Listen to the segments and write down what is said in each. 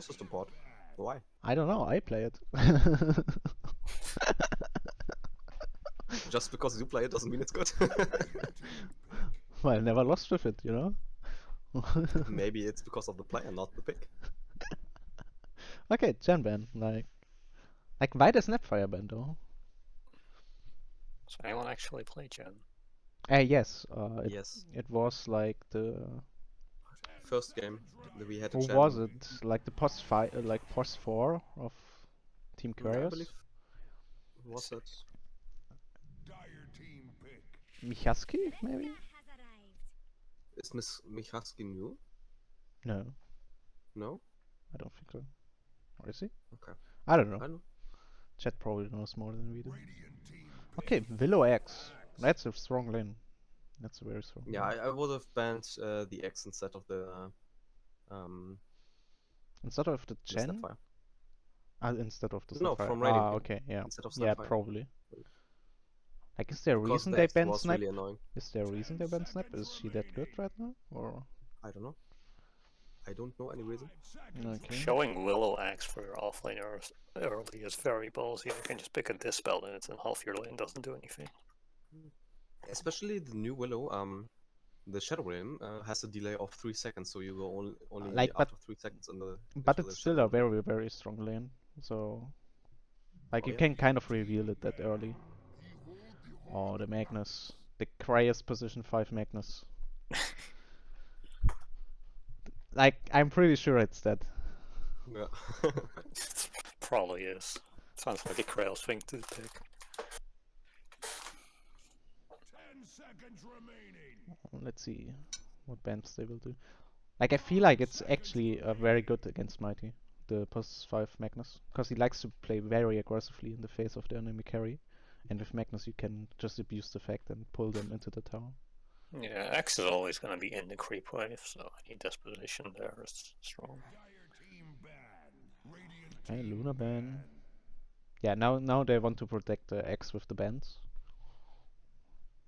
also support. Why? I don't know, I play it. Just because you play it doesn't mean it's good. Well, I never lost with it, you know? Maybe it's because of the player, not the pick. Okay, Gen ban, like why the Snapfire ban though? Does anyone actually play Gen? Yes, Yes. it was like the First game that we had a who Gen. was it? Like the post 5, like post 4 of Team I Chraos? believe. Was it? Michaski, maybe? Is Miss Michalski new? No, No? I don't think so. Or is he? Okay. I don't know. I don't know. Chat probably knows more than we do. Okay, Willow X. That's a strong lane. That's a very strong Yeah, lane. I would have banned the X instead of the Instead of the Chen? Snapfire. Instead of the No, Snapfire. from Radiant King. Okay, yeah. Instead of Yeah, Snapfire. probably. Like, is there a Because reason the they X banned was Snap? really annoying. Is there a reason they banned Snap? Is she that good right now? Or I don't know. I don't know any reason. okay. Showing Willow Axe for your offlaners early is very ballsy. You can just pick a Dispel and it's in half your lane, doesn't do anything. Especially the new Willow, the Shadow Realm has a delay of 3 seconds, so you go only Like, after 3 seconds in the. But into the it's still Shadow a Realm. very, very strong lane. So, like, Oh, you yeah. can kind of reveal it that early. Oh, the Magnus. The Chraos position 5 Magnus. Like, I'm pretty sure it's that. Yeah. Probably is. Sounds like a Chraos thing to pick. 10 seconds remaining. Let's see what bans they will do. Like, I feel like it's actually very good against Mighty, the plus 5 Magnus, because he likes to play very aggressively in the face of the enemy carry, and with Magnus you can just abuse the fact and pull them into the tower. Yeah, X is always going to be in the creep wave, so any disposition there is strong. Okay, Luna ban. Yeah, now they want to protect the X with the bans.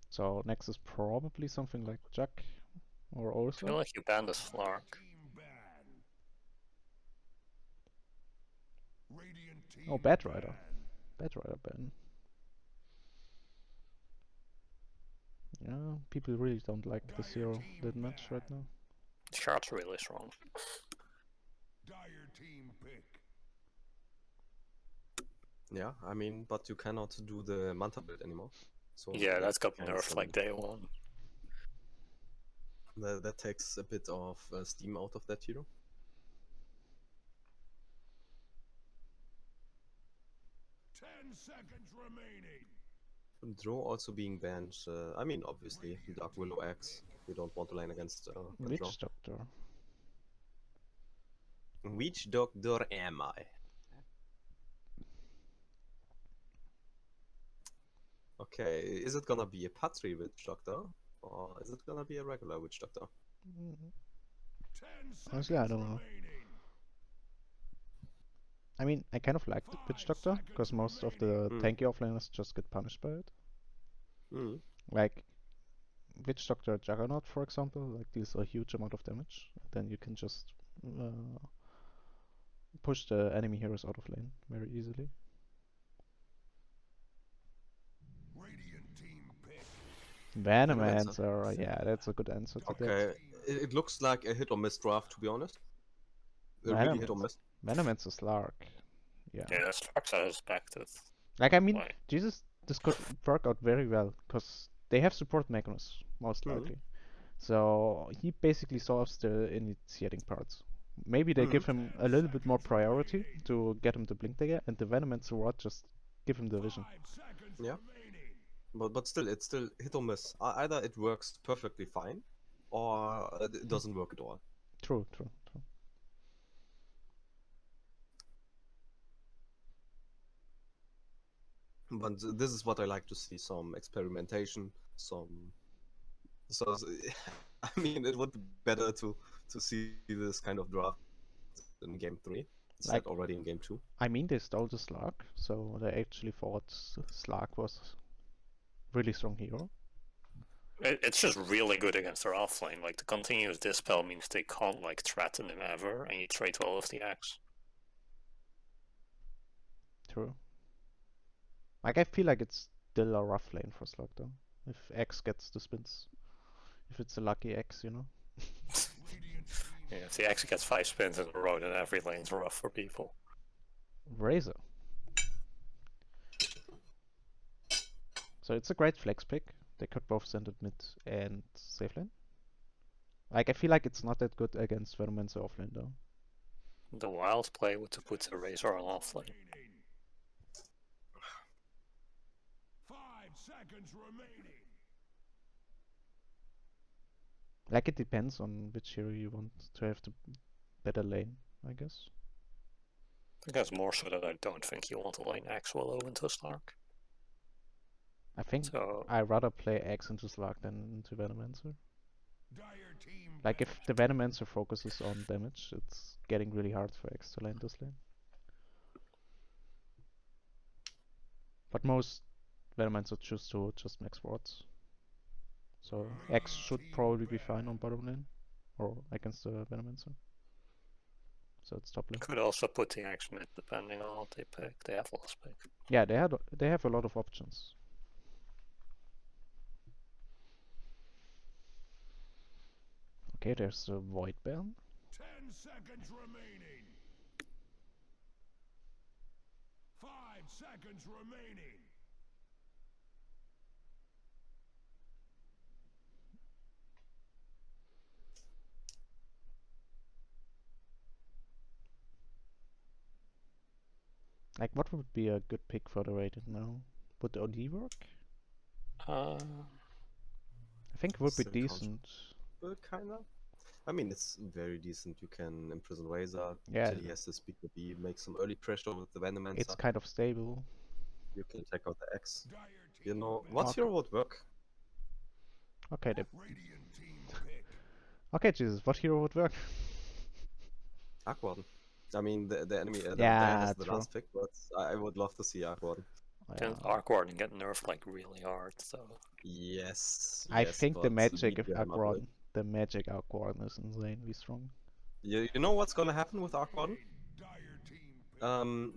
So next is probably something like Jack or I Ursa. feel like you banned a Slark. Oh, Bad Rider. Bad Rider ban. Yeah, people really don't like the Zero that much right now. Shard's really strong. Yeah, I mean, but you cannot do the Manta build anymore. So Yeah, that's got and nerfed like day one. that takes a bit of steam out of that hero. Draw also being banned. I mean, obviously, Dark Willow X. You don't want to lane against Witch Draw. Doctor. Which doctor am I? Okay, is it gonna be a Patri Witch Doctor? Or is it gonna be a regular Witch Doctor? Honestly, I don't know. I mean, I kind of like the Witch Doctor, because most of the tanky offlaners just get punished by it. Like, Witch Doctor Juggernaut, for example, like deals a huge amount of damage. Then you can just push the enemy heroes out of lane very easily. Venomancer, yeah, that's a good answer to that. Okay, it looks like a hit or miss draft, to be honest. Really hit or miss. Venomancer Slark. Yeah. Yeah, Slark's as expected. Like, I mean, Jesus, this could work out very well, because they have support Magnus, most likely. So he basically solves the initiating parts. Maybe they give him a little bit more priority to get him to blink dagger, and the Venomancer Rod just give him the vision. Yeah. But still, it's still hit or miss. Either it works perfectly fine, or it doesn't work at all. True. But this is what I like to see: some experimentation, So I mean, it would be better to see this kind of draft in game 3 instead already in game 2. I mean, they stole the Slark, so they actually thought Slark was really strong hero. It's just really good against their offlane. Like, the continuous dispel means they can't, like, threaten him ever, and you trade well with the Axe. True. Like, I feel like it's still a rough lane for Slug, though. If X gets the spins. If it's a lucky X, you know? Yeah, if the X gets 5 spins in a row, then every lane's rough for people. Razor. So it's a great flex pick. They could both send it mid and safe lane. Like, I feel like it's not that good against Venomancer offlane, though. The wild play would to put the Razor on offlane. 5 seconds remaining. Like, it depends on which hero you want to have the better lane, I guess. I think that's more so that I don't think you want to lane X Willow into Snark. I think So I'd rather play X into Slug than into Venomancer. Dire team Like, if the Venomancer focuses on damage, it's getting really hard for X to lane this lane. But most Venomancer choose to just max wards. So X should probably be fine on bottom lane, or against the Venomancer. So it's top lane. could also put the X mid depending on what they pick. They have lost pick. Yeah, they have a lot of options. Okay, there's the Void Baron. 10 seconds remaining. 5 seconds remaining. Like, what would be a good pick for the rated now? Would OD work? I think it would be Still counts. decent. Kinda. I mean, it's very decent. You can imprison Razor Yeah. till he has to speak the B, make some early pressure with the Venomancer. It's kind of stable. You can take out the X. Dire You team know, pick. what hero would work? Okay, Radiant team pick. okay, Jesus, what hero would work? Aquarden. I mean, the enemy the Yeah, guy has the true. last pick, but I would love to see Aquarden. Didn't Arc Warden get nerfed like really hard, so Yes. I yes, think the but magic of BPM are good. Aquarden, the magic Aquarden is insanely strong. You know what's gonna happen with Aquarden? Dire team pick.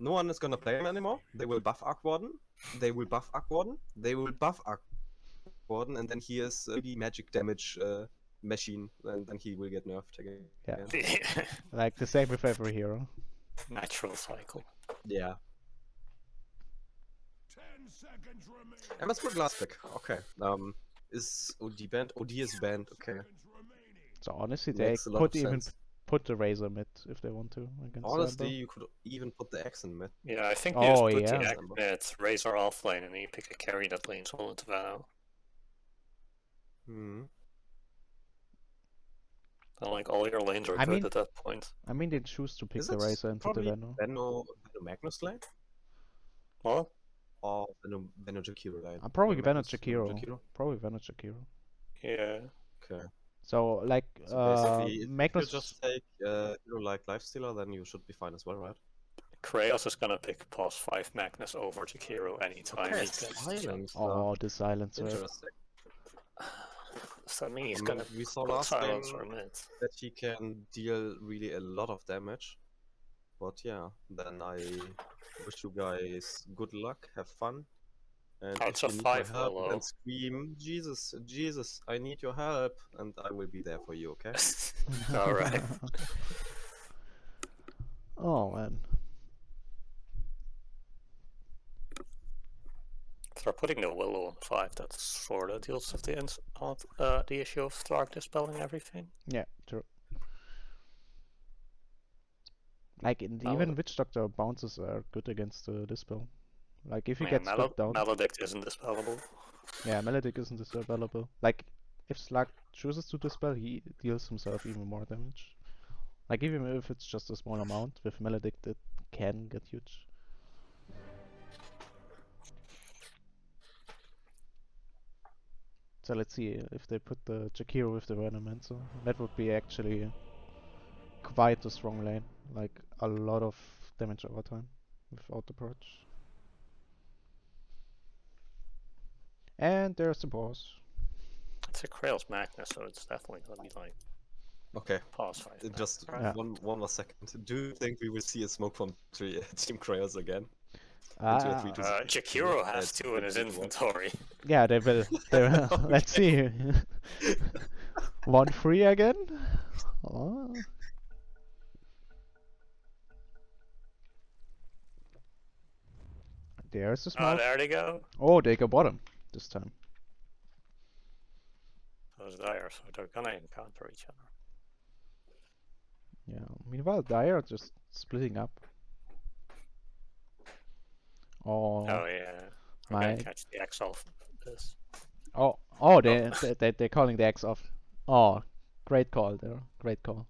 No one is gonna play him anymore. They will buff Aquarden. They will buff Aquarden. They will buff Aquarden, and then he is the magic damage machine, and then he will get nerfed again. Yeah. Like the same with every hero. natural cycle. Yeah. 10 seconds remaining. Emma's last pick. Okay. Is OD banned? OD is banned. Okay. Seconds remaining. So honestly, they Makes a lot could of even sense. put the Razor mid if they want to against Honestly, Amber. you could even put the X in mid. Yeah, I think you Oh, just put yeah. the X mid, Razor offlane, and then you pick a carry that lanes all into Vano. Hmm. And like all your lanes are I good mean- at that point. I mean, they choose to pick Is the it Razor into the probably Veno. Veno Magnus lane? What? Or Veno Jakiro lane? Probably Veno Veno Magnus, Jakiro. Probably Veno Jakiro. Yeah. Okay. So like So basically, if Magnus. you just take hero like Lifestealer, then you should be fine as well, right? Chraos is gonna pick pos 5 Magnus over Jakiro anytime Okay, he gets the silence. chance. Oh, the silencer. Interesting. So that means he's I gonna mean, we saw put last silence game for mid. that he can deal really a lot of damage. But yeah, then I wish you guys good luck, have fun. And Oh, if it's a you need my 5 help, Willow. then scream, Jesus, Jesus, I need your help, and I will be there for you, okay? Alright. Oh man. If they're putting the Willow on 5, that sort of deals with the issue of Stark dispelling everything. Yeah, true. Like Oh. even Witch Doctor bounces are good against the Dispel. Like if you Yeah, get struck down. Maledict isn't dispellable. Yeah, Maledict isn't dispellable. Like if Slug chooses to dispel, he deals himself even more damage. Like even if it's just a small amount, with Maledict it can get huge. So let's see if they put the Jakiro with the Venomancer. That would be actually quite a strong lane. Like a lot of damage over time without the purge. And there's the boss. It's a Chraos Magnus, so it's definitely gonna be like Okay, pos 5 Magnus, just right? Yeah. one more second. Do you think we will see a smoke from Team Chraos again? into a 3-2. Jakiro has That's 2 in his pretty cool. inventory. Yeah, they will. They will. Let's see. 1-3 again. Oh. There's the Oh, smoke. there they go. Oh, they go bottom this time. Those dire, so they're gonna encounter each other. Yeah. Meanwhile, Dire just splitting up. Oh, Oh yeah. We're my. gonna catch the X off this. Oh, they're calling the X off. Oh, great call there. Great call.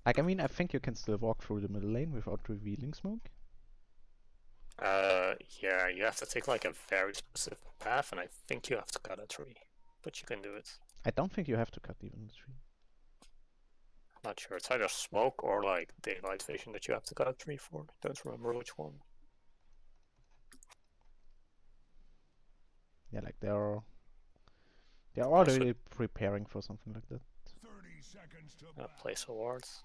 Like, I mean, I think you can still walk through the middle lane without revealing smoke. Yeah, you have to take like a very specific path, and I think you have to cut a tree. But you can do it. I don't think you have to cut even the tree. Not sure. It's either smoke or like daylight vision that you have to cut a tree for. Don't remember which one. Yeah, like they're already preparing for something like that. 30 seconds to Place awards.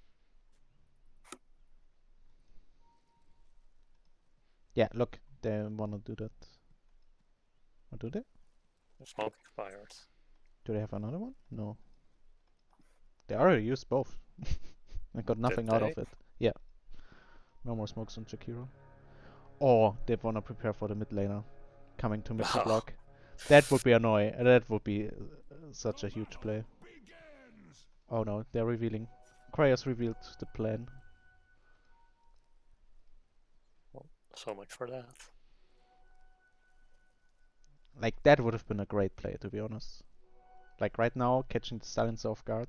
Yeah, look, they wanna do that. Or do they? The smoke expires. Do they have another one? No. They already used both. I got nothing out of they? it. Yeah. No more smokes on Jakiro. Or they wanna prepare for the mid laner coming to mid to Oh. block. That would be annoying. That would be such a huge play. begins. Oh no, they're revealing. Chraos revealed the plan. So much for that. Like, that would have been a great play, to be honest. Like, right now, catching the silence off guard.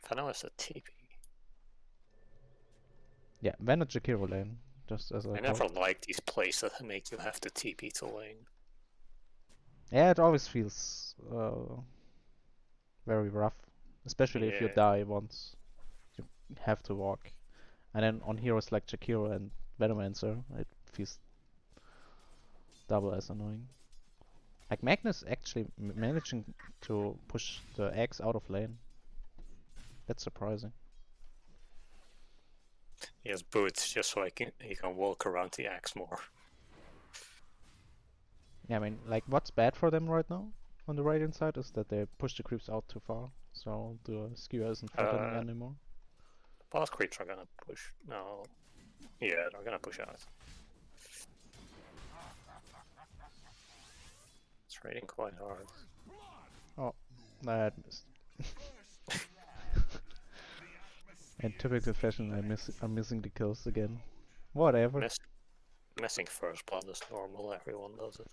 Fano has a TP. Yeah, when a Jakiro lane, just as I I never thought. like these plays that make you have to TP to lane. Yeah, it always feels very rough. Especially if you Yeah. die once. You have to walk. And then on heroes like Jakiro and Venomancer, it feels double as annoying. Like, Magnus actually managing to push the Axe out of lane. That's surprising. He has boots just so he can walk around the axe more. Yeah, I mean, like, what's bad for them right now on the right hand side is that they push the creeps out too far, so the skewer isn't threatening anymore. Boss creeps are gonna push. No. Yeah, they're gonna push out. It's raining quite hard. Oh, that missed. In typical fashion, I'm missing the kills again. Whatever. Missing first blood is normal, everyone does it.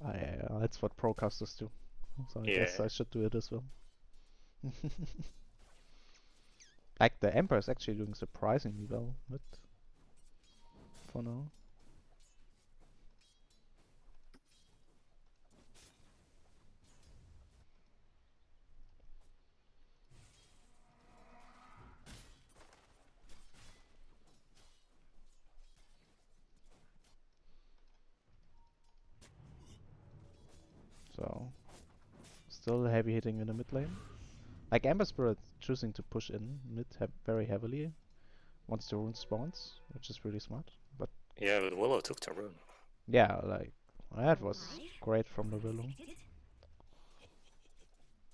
Yeah, that's what procasters do. So I guess I should do it as well. Like, the Emperor is actually doing surprisingly well, but for now. So, still heavy hitting in the mid lane. Like, Ember Spirit choosing to push in mid very heavily once the rune spawns, which is really smart. But yeah, but Willow took the rune. Yeah, like, that was great from the Willow.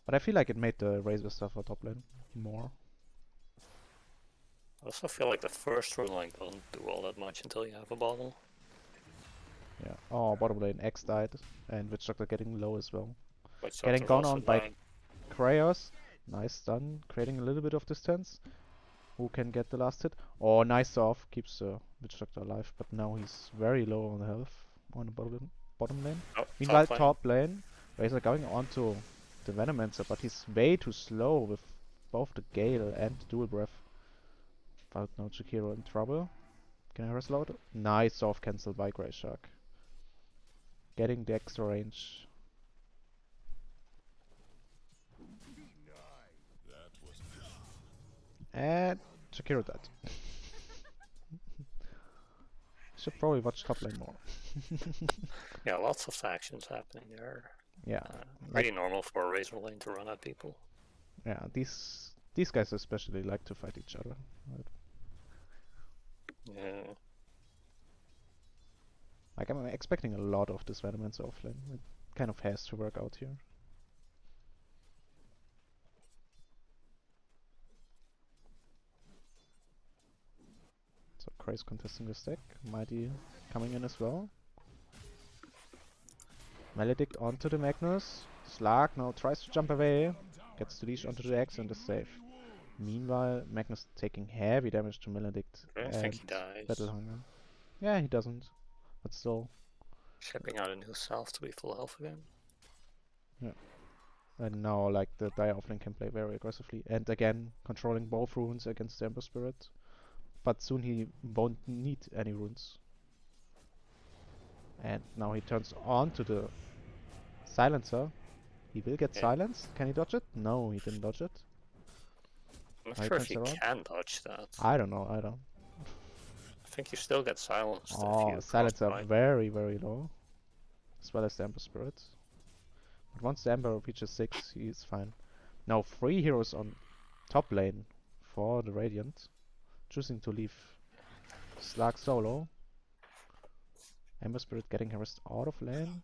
But I feel like it made the Razor stuff for top lane more. I also feel like the first rune line doesn't do all that much until you have a bottle. Yeah. Oh, bottom lane X died, and Witch Doctor getting low as well. Witch Getting Doctor's gone also on by down. Chraos. Nice stun, creating a little bit of distance. Who can get the last hit? Oh, nice off, keeps Witch Doctor alive, but now he's very low on health on the bottom lane. Oh, Meanwhile, top lane. top lane, Razor going onto the Venomancer, but he's way too slow with both the Gale and the Dual Breath. Without no Jakiro in trouble. Can I wrestle out? Nice off cancel by Grey Shark. Getting the extra range. And Jakiro died. Should probably watch top lane more. Yeah, lots of actions happening there. Yeah, Pretty normal for a Razor lane to run at people. yeah. These guys especially like to fight each other. Right? Yeah. Like, I'm expecting a lot of this Venomancer offlane. It kind of has to work out here. So Chraos contesting the stack. Mighty coming in as well. Maledict onto the Magnus. Slark now tries to jump away. Gets the leash onto the X and is safe. Meanwhile, Magnus taking heavy damage to Maledict I don't think he dies. Battle Hunger. Yeah, he doesn't. But still. Shipping out a new self to be full health again. And now, like, the Dire offlane can play very aggressively. And again, controlling both runes against the Ember Spirit. But soon he won't need any runes. And now he turns on to the Silencer. He will get silenced. Can he dodge it? No, he didn't dodge it. I'm Now not he sure if turns you around. can dodge that. I don't know, I don't. I think you still get silenced if Oh, you Silencer cross-buy. very, very low. As well as the Ember Spirit. But once the Ember reaches 6, he is fine. Now 3 heroes on top lane for the Radiant. Choosing to leave Slark solo. Ember Spirit getting harassed out of lane.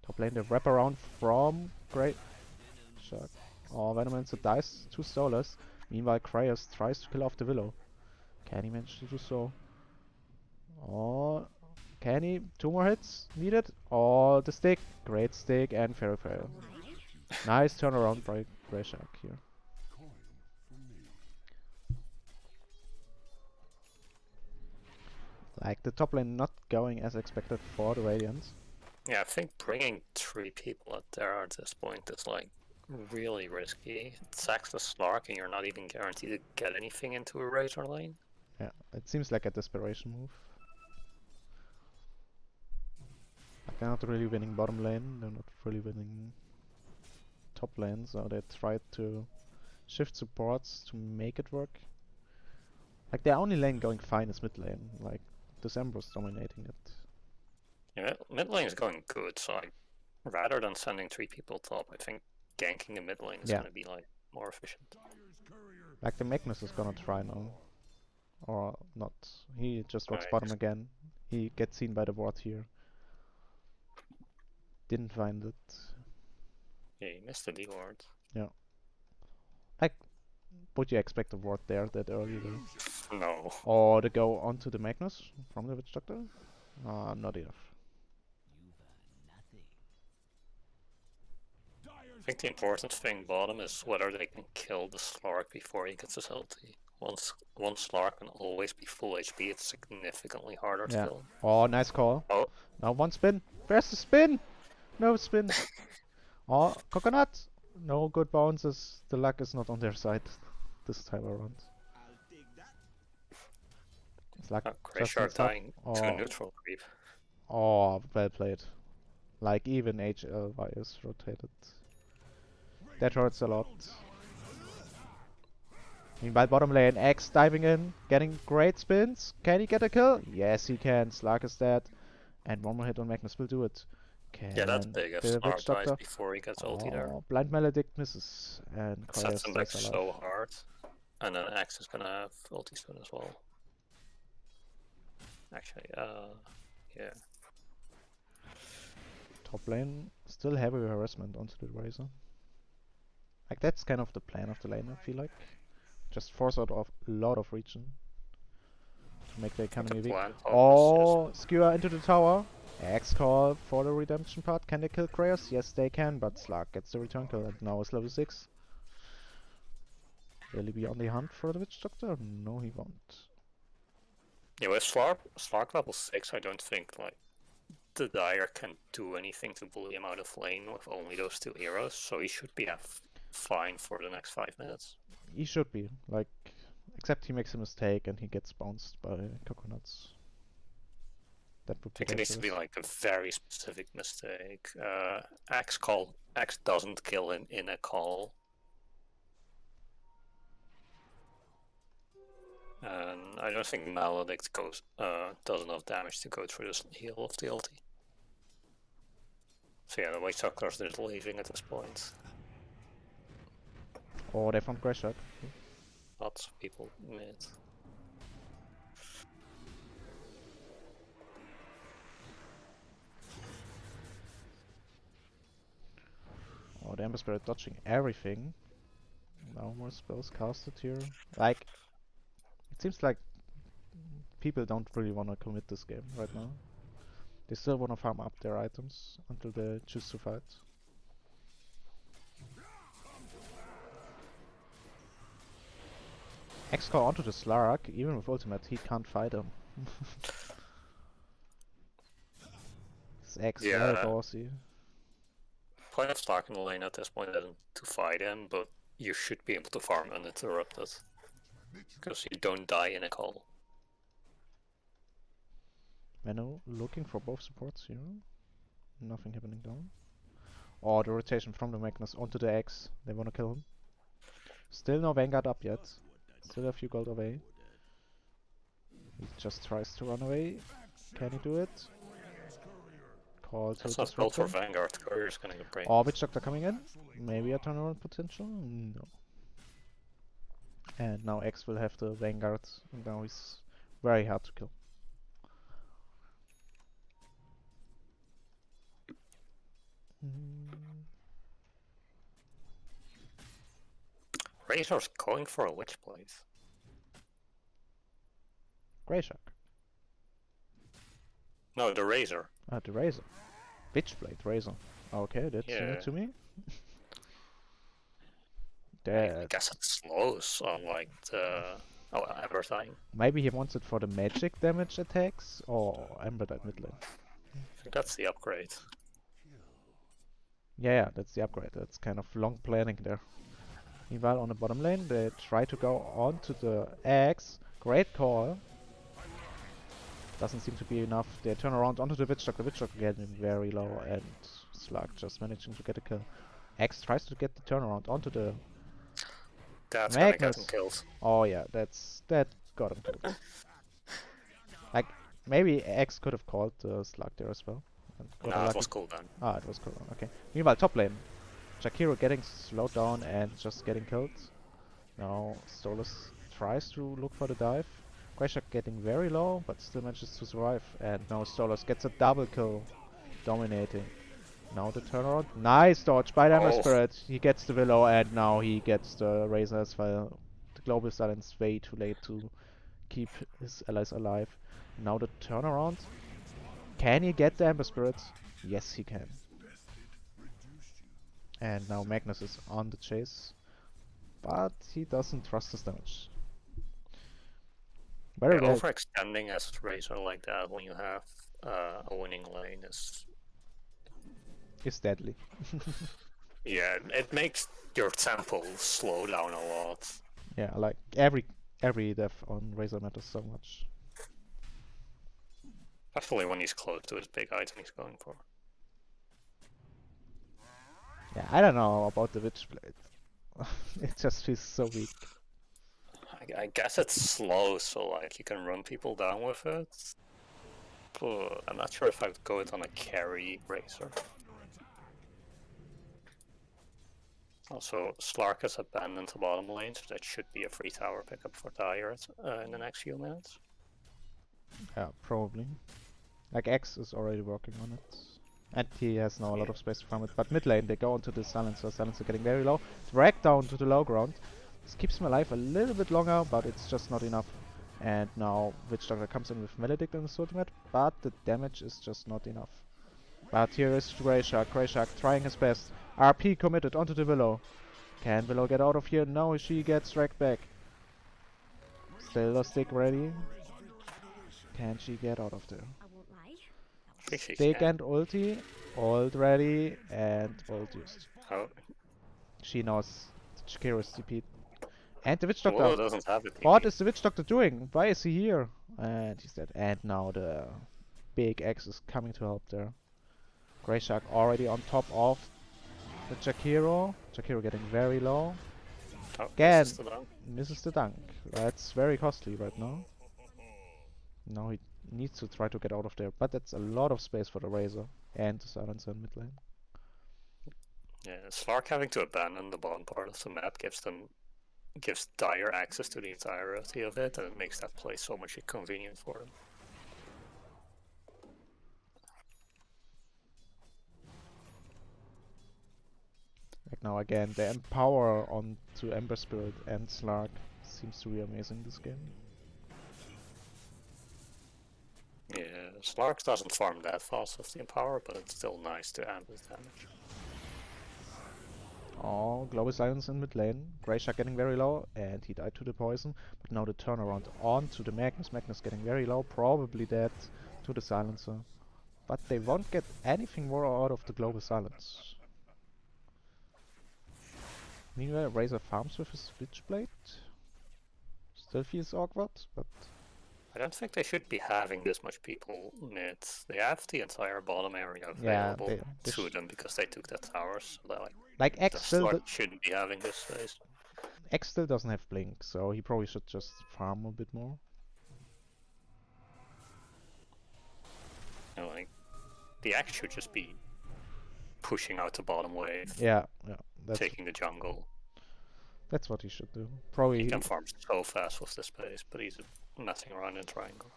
Top lane, the wraparound from Great Shark. Oh, Venomancer dies to Stolas. Meanwhile, Chraos tries to kill off the Willow. Can he manage to do so? Oh, can he? 2 more hits needed. Oh, the stick. Great stick and fairy fail. Nice turnaround by Grey Shark here. Like, the top lane not going as expected for the Radiant. Yeah, I think bringing 3 people out there at this point is like really risky. It sacks the Slark and you're not even guaranteed to get anything into a Razor lane. Yeah, it seems like a desperation move. Like, they're not really winning bottom lane, they're not really winning top lane, so they tried to shift supports to make it work. Like, their only lane going fine is mid lane, like, December's dominating it. Yeah, mid lane is going good, so rather than sending 3 people top, I think ganking the mid lane is Yeah. going to be like more efficient. Like, the Magnus is gonna try now. Or not. He just rocks Right. bottom again. He gets seen by the ward here. Didn't find it. Yeah, you missed the D ward. Like, would you expect a ward there that early though? No. Or to go onto the Magnus from the Witch Doctor? Not enough. I think the important thing bottom is whether they can kill the Slark before he gets his ulti. Once one Slark can always be full HP, it's significantly harder to Yeah. kill. Oh, nice call. Oh. Now 1 spin. Where's the spin? No spin. Oh, coconut. No good bounces. The luck is not on their side this time around. It's like Grey just Shark messed up. dying to a neutral creep. Oh, well played. Like, even HLY is rotated. That hurts a lot. Meanwhile, bottom lane, X diving in, getting great spins. Can he get a kill? Yes, he can. Slark is dead. And 1 more hit on Magnus will do it. Yeah, that's big if the Slark Witch dies Doctor. before he gets ulti there. Blind Maledict misses. And It sets Chraos him back stays alive. so hard. And then X is gonna have ulti soon as well. Actually, yeah. Top lane, still heavy harassment onto the Razor. Like, that's kind of the plan of the lane, I feel like. Just force out of a lot of region to make the economy weak. Oh, skewer into the tower. X call for the redemption part. Can they kill Chraos? Yes, they can, but Slark gets the return kill and now is level 6. Will he be on the hunt for the Witch Doctor? No, he won't. Yeah, with Slark level 6, I don't think like the Dire can do anything to bully him out of lane with only those 2 heroes, so he should be fine for the next 5 minutes. He should be, like, except he makes a mistake and he gets bounced by coconuts. That would I be think it needs to be like a very specific mistake. X doesn't kill him in a call. And I don't think Maledict does enough damage to go through the heal of the ulti. So yeah, the White Sucklers are leaving at this point. Oh, they found Grey Shark. Lots of people mid. Oh, the Ember Spirit dodging everything. No more spells casted here. Like, it seems like people don't really want to commit this game right now. They still want to farm up their items until they choose to fight. X-Core onto the Slark, even with ultimate, he can't fight him. This X very Yeah. bossy. Point of Stark in the lane at this point isn't to fight him, but you should be able to farm uninterrupted. Because you don't die in a call. Menno looking for both supports here. Nothing happening down. Oh, the rotation from the Magnus onto the X. They wanna kill him. Still no Vanguard up yet. Still a few gold away. He just tries to run away. Can he do it? Call to That's not built for disrupt him. Vanguard. Courier's gonna get brain. Oh, Witch Doctor coming in. Maybe a turnaround potential? No. And now X will have the Vanguard. And now he's very hard to kill. Razor's going for a Witchblade. Grey Shark. No, the Razor. Ah, the Razor. Witchblade Razor. Okay, that's new Yeah. to me. I That guess it slows on like the everything. maybe he wants it for the magic damage attacks or Ember at mid lane. I think that's the upgrade. Yeah, that's the upgrade. That's kind of long planning there. Meanwhile, on the bottom lane, they try to go on to the X. Great call. Doesn't seem to be enough. They turn around onto the Witch Doctor. The Witch Doctor getting very low, and Slug just managing to get a kill. X tries to get the turnaround onto the. That's gonna get Magnus. him killed. Oh yeah, that got him killed. Like maybe X could have called the Slug there as well. And got a Nah, it lucky- was cool then. Ah, it was cool. Okay. Meanwhile, top lane. Jakiro getting slowed down and just getting killed. Now Stolas tries to look for the dive. Greshak getting very low, but still manages to survive. And now Stolas gets a double kill, dominating. Now the turnaround. Nice dodge by the Ember Oh. Spirit. He gets the Willow, and now he gets the Razor as well. The Global Silence way too late to keep his allies alive. Now the turnaround. Can he get the Ember Spirit? Yes, he can. And now Magnus is on the chase, but he doesn't trust his damage. Very Yeah, well. overextending as Razor like that when you have a winning lane is Is deadly. yeah, it makes your tempo slow down a lot. Yeah, like every death on Razor matters so much. Especially when he's close to his big item he's going for. Yeah, I don't know about the Witchblade. It just feels so weak. I guess it's slow, so like you can run people down with it. But I'm not sure if I would go it on a carry Razor. Also, Slark has abandoned the bottom lane, so that should be a free tower pickup for Dire in the next few minutes. Yeah, probably. Like X is already working on it. And he has now a lot of space to farm it. But mid lane, they go onto the Silencer. Silencer getting very low. Dragged down to the low ground. This keeps him alive a little bit longer, but it's just not enough. And now Witch Doctor comes in with Maledict in his ultimate, but the damage is just not enough. But here is Grey Shark. Grey Shark trying his best. RP committed onto the Willow. Can Willow get out of here? No, she gets dragged back. Still a stick ready. Can she get out of there? I won't lie. I think she Stick can. and ulti. Ult ready and ult used. Oh, She knows Chikiro's TP. And the Witch Willow Doctor. doesn't have it. What is the Witch Doctor doing? Why is he here? And he's dead. And now the big X is coming to help there. Grey Shark already on top of the Jakiro. Jakiro getting very low. Oh, Again. misses the dunk. Misses the dunk. That's very costly right now. Now he needs to try to get out of there. But that's a lot of space for the Razor and the Silencer in mid lane. Yeah, Slark having to abandon the bottom part of the map gives Dire access to the entirety of it, and it makes that play so much convenient for him. Now again, the Empower onto Ember Spirit and Slark seems to be amazing this game. Yeah, Slark doesn't farm that fast with the Empower, but it's still nice to amp his damage. Oh, Global Silence in mid lane. Greyshark getting very low, and he died to the poison. But now the turnaround onto the Magnus. Magnus getting very low, probably dead to the Silencer. But they won't get anything more out of the Global Silence. Meanwhile, Razor farms with his Switchblade. Still feels awkward, but... I don't think they should be having this much people mid. They have the entire bottom area Yeah, available they to them because they took the towers. So they're like the X still, Slark shouldn't be having this space. X still doesn't have Blink, so he probably should just farm a bit more. You know, like, the Axe should just be pushing out the bottom wave, Yeah, taking the jungle. that's what he should do. Probably He can farm so fast with the space, but he's messing around in triangle.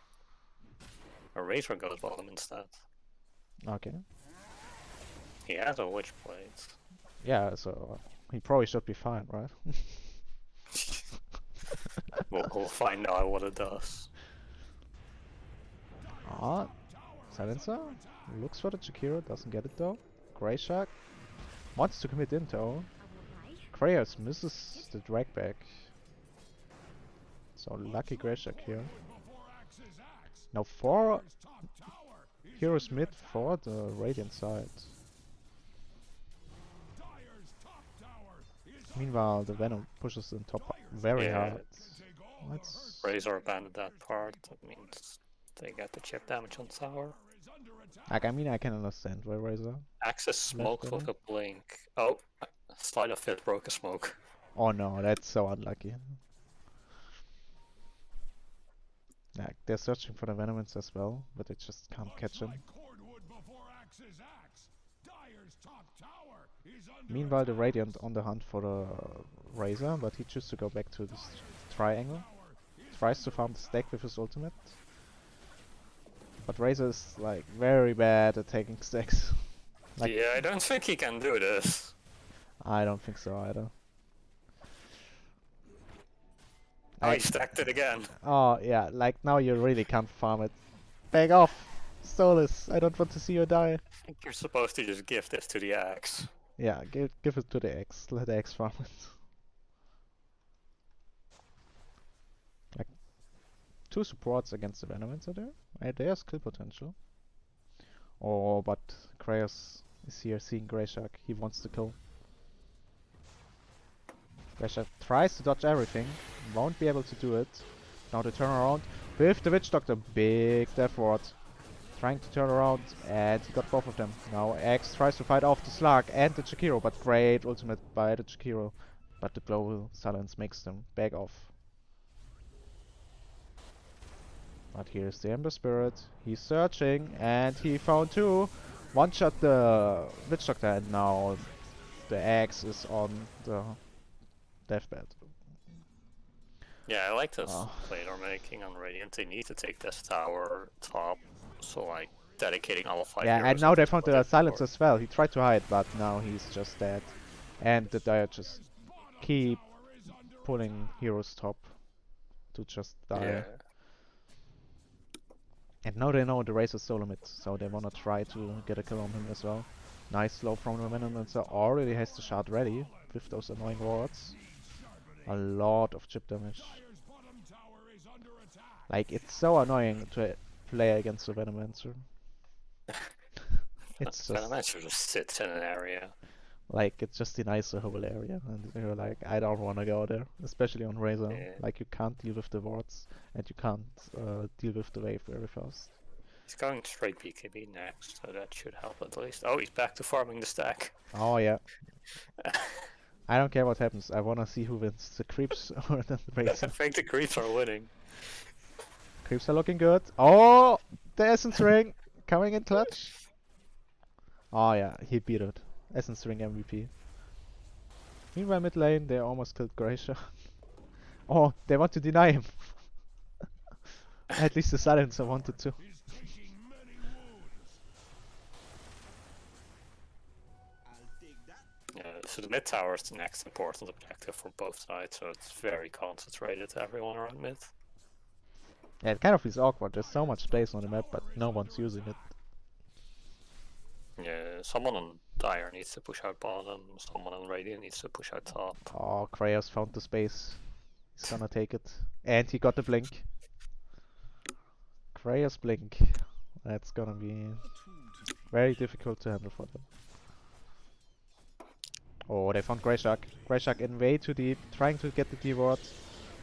A Razor goes bottom instead. okay. He has a Witchblade. Yeah, so he probably should be fine, right? We'll find out what it does. Ah, Silencer looks for the Chikiro, doesn't get it though. Greyshark wants to commit into. Chraos misses the drag back. So lucky Greyshark here. Now 4 heroes mid for the Radiant side. Meanwhile, the Venom pushes in top very hard. Let's... Razor abandoned that part. That means they get the chip damage on tower. Like, I mean, I can understand why Razor. Access smoke with a blink. Oh, Sleight of Fit broke a smoke. Oh no, that's so unlucky. Like, they're searching for the Venomance as well, but they just can't catch him. Meanwhile, the Radiant on the hunt for the Razor, but he chooses to go back to this triangle. Tries to farm the stack with his ultimate. But Razor is like very bad at taking stacks. Like, yeah, I don't think he can do this. I don't think so either. Oh, he stacked it again. Oh yeah, like now you really can't farm it. Back off! Stolas, I don't want to see you die. I think you're supposed to just give this to the Axe. Yeah, give it to the X. Let the X farm it. Like 2 supports against the Venomancer there. There's kill potential. Oh, but Chraos is here seeing Greyshark. He wants to kill. Greyshark tries to dodge everything. Won't be able to do it. Now the turnaround with the Witch Doctor. Big death ward. Trying to turn around, and he got both of them. Now X tries to fight off the Slark and the Chikiro, but great ultimate by the Chikiro. But the Global Silence makes them back off. But here's the Ember Spirit. He's searching, and he found 2. One shot the Witch Doctor, and now the Axe is on the deathbed. Yeah, I like this play they're making on Radiant. They need to take this tower top. So like dedicating all 5 yeah, heroes and now they found the Silence for. as well. He tried to hide, but now he's just dead. And the Dire just keep pulling heroes top to just die. Yeah. And now they know the race is solo mid, so they wanna try to get a kill on him as well. Nice slow from the Venomancer, already has the shard ready with those annoying wards. A lot of chip damage. Like, it's so annoying to play against the Venomancer. It's just... Venomancer just sits in an area. Like, it just denies the whole area, and you're like, I don't wanna go there. Especially on Razor. Yeah. Like, you can't deal with the wards, and you can't deal with the wave very fast. He's going straight BKB next, so that should help at least. Oh, he's back to farming the stack. Oh yeah. I don't care what happens, I wanna see who wins, the creeps or the I Razor. think the creeps are winning. Creeps are looking good. Oh, the Essence Ring coming in clutch. Oh yeah, he beat it. Essence Ring MVP. Meanwhile, mid lane, they almost killed Gracia. Oh, they want to deny him. At least the Silencer wanted to. Yeah, So the mid tower is the next important objective for both sides, so it's very concentrated to everyone around mid. Yeah, it kind of feels awkward. There's so much space on the map, but no one's using it. Yeah, someone on Dire needs to push out bottom, someone on Radiant needs to push out top. Oh, Chraos found the space. He's gonna take it. And he got the blink. Chraos blink. That's gonna be very difficult to handle for them. Oh, they found Greyshark. Greyshark in way too deep, trying to get the D-ward.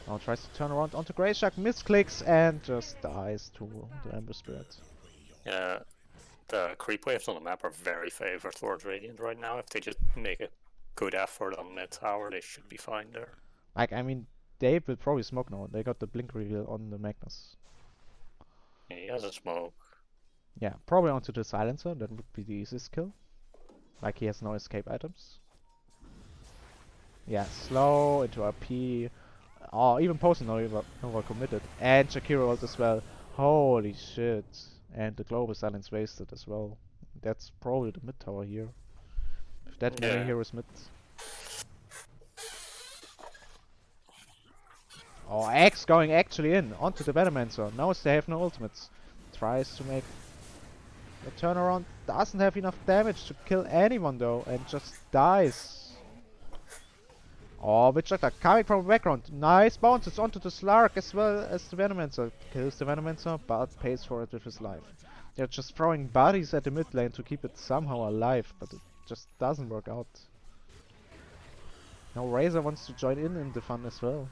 Now tries to turn around onto Greyshark, misclicks and just dies to the Ember Spirit. Yeah, the creep waves on the map are very favored towards Radiant right now. If they just make a good effort on mid tower, they should be fine there. Like, I mean, they will probably smoke now. They got the blink reveal on the Magnus. Yeah, he has a smoke. Yeah, probably onto the Silencer. That would be the easiest kill. Like, he has no escape items. Yeah, slow into RP. Oh, even Poison over committed. And Shakira ult as well. Holy shit. And the global silence wasted as well. That's probably the mid tower here. If that many heroes mid. Oh, X going actually in onto the Venomancer. Now they have no ultimates. Tries to make a turnaround. Doesn't have enough damage to kill anyone though. And just dies. Oh, Witchdoctor coming from the background. Nice bounces onto the Slark as well as the Venomancer. Kills the Venomancer, but pays for it with his life. They're just throwing bodies at the mid lane to keep it somehow alive, but it just doesn't work out. Now Razor wants to join in the fun as well.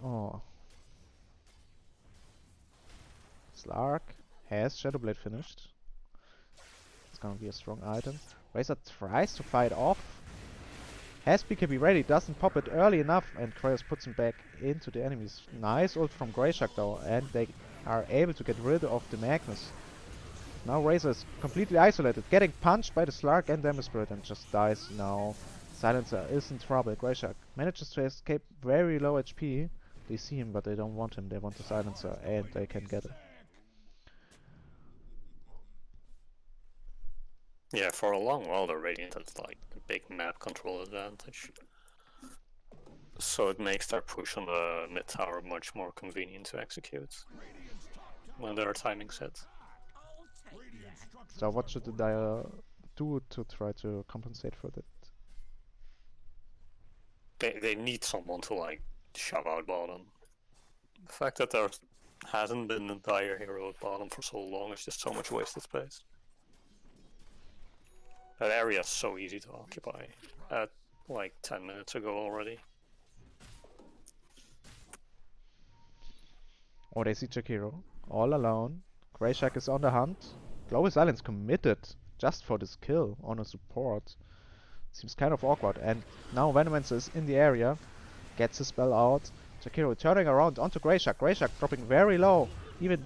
Oh. Slark has Shadowblade finished. Gonna be a strong item. Razor tries to fight off. Has BKB ready, doesn't pop it early enough, and Chraos puts him back into the enemies. Nice ult from Greyshark though, and they are able to get rid of the Magnus. Now Razor is completely isolated, getting punched by the Slark and Ember Spirit and just dies now. Silencer is in trouble. Greyshark manages to escape very low HP. They see him, but they don't want him. They want the Silencer, and they can get it. Yeah, for a long while the Radiant has like a big map control advantage. So it makes their push on the mid tower much more convenient to execute when there are timing set. So what should the Dire do to try to compensate for that? They need someone to like shove out bottom. The fact that there hasn't been a Dire hero at bottom for so long is just so much wasted space. That area is so easy to occupy at like 10 minutes ago already. Oh, they see Jakiro all alone. Greyshark is on the hunt. Global Silence committed just for this kill on a support. Seems kind of awkward. And now Venomancer is in the area. Gets his spell out. Jakiro turning around onto Greyshark. Greyshark dropping very low. Even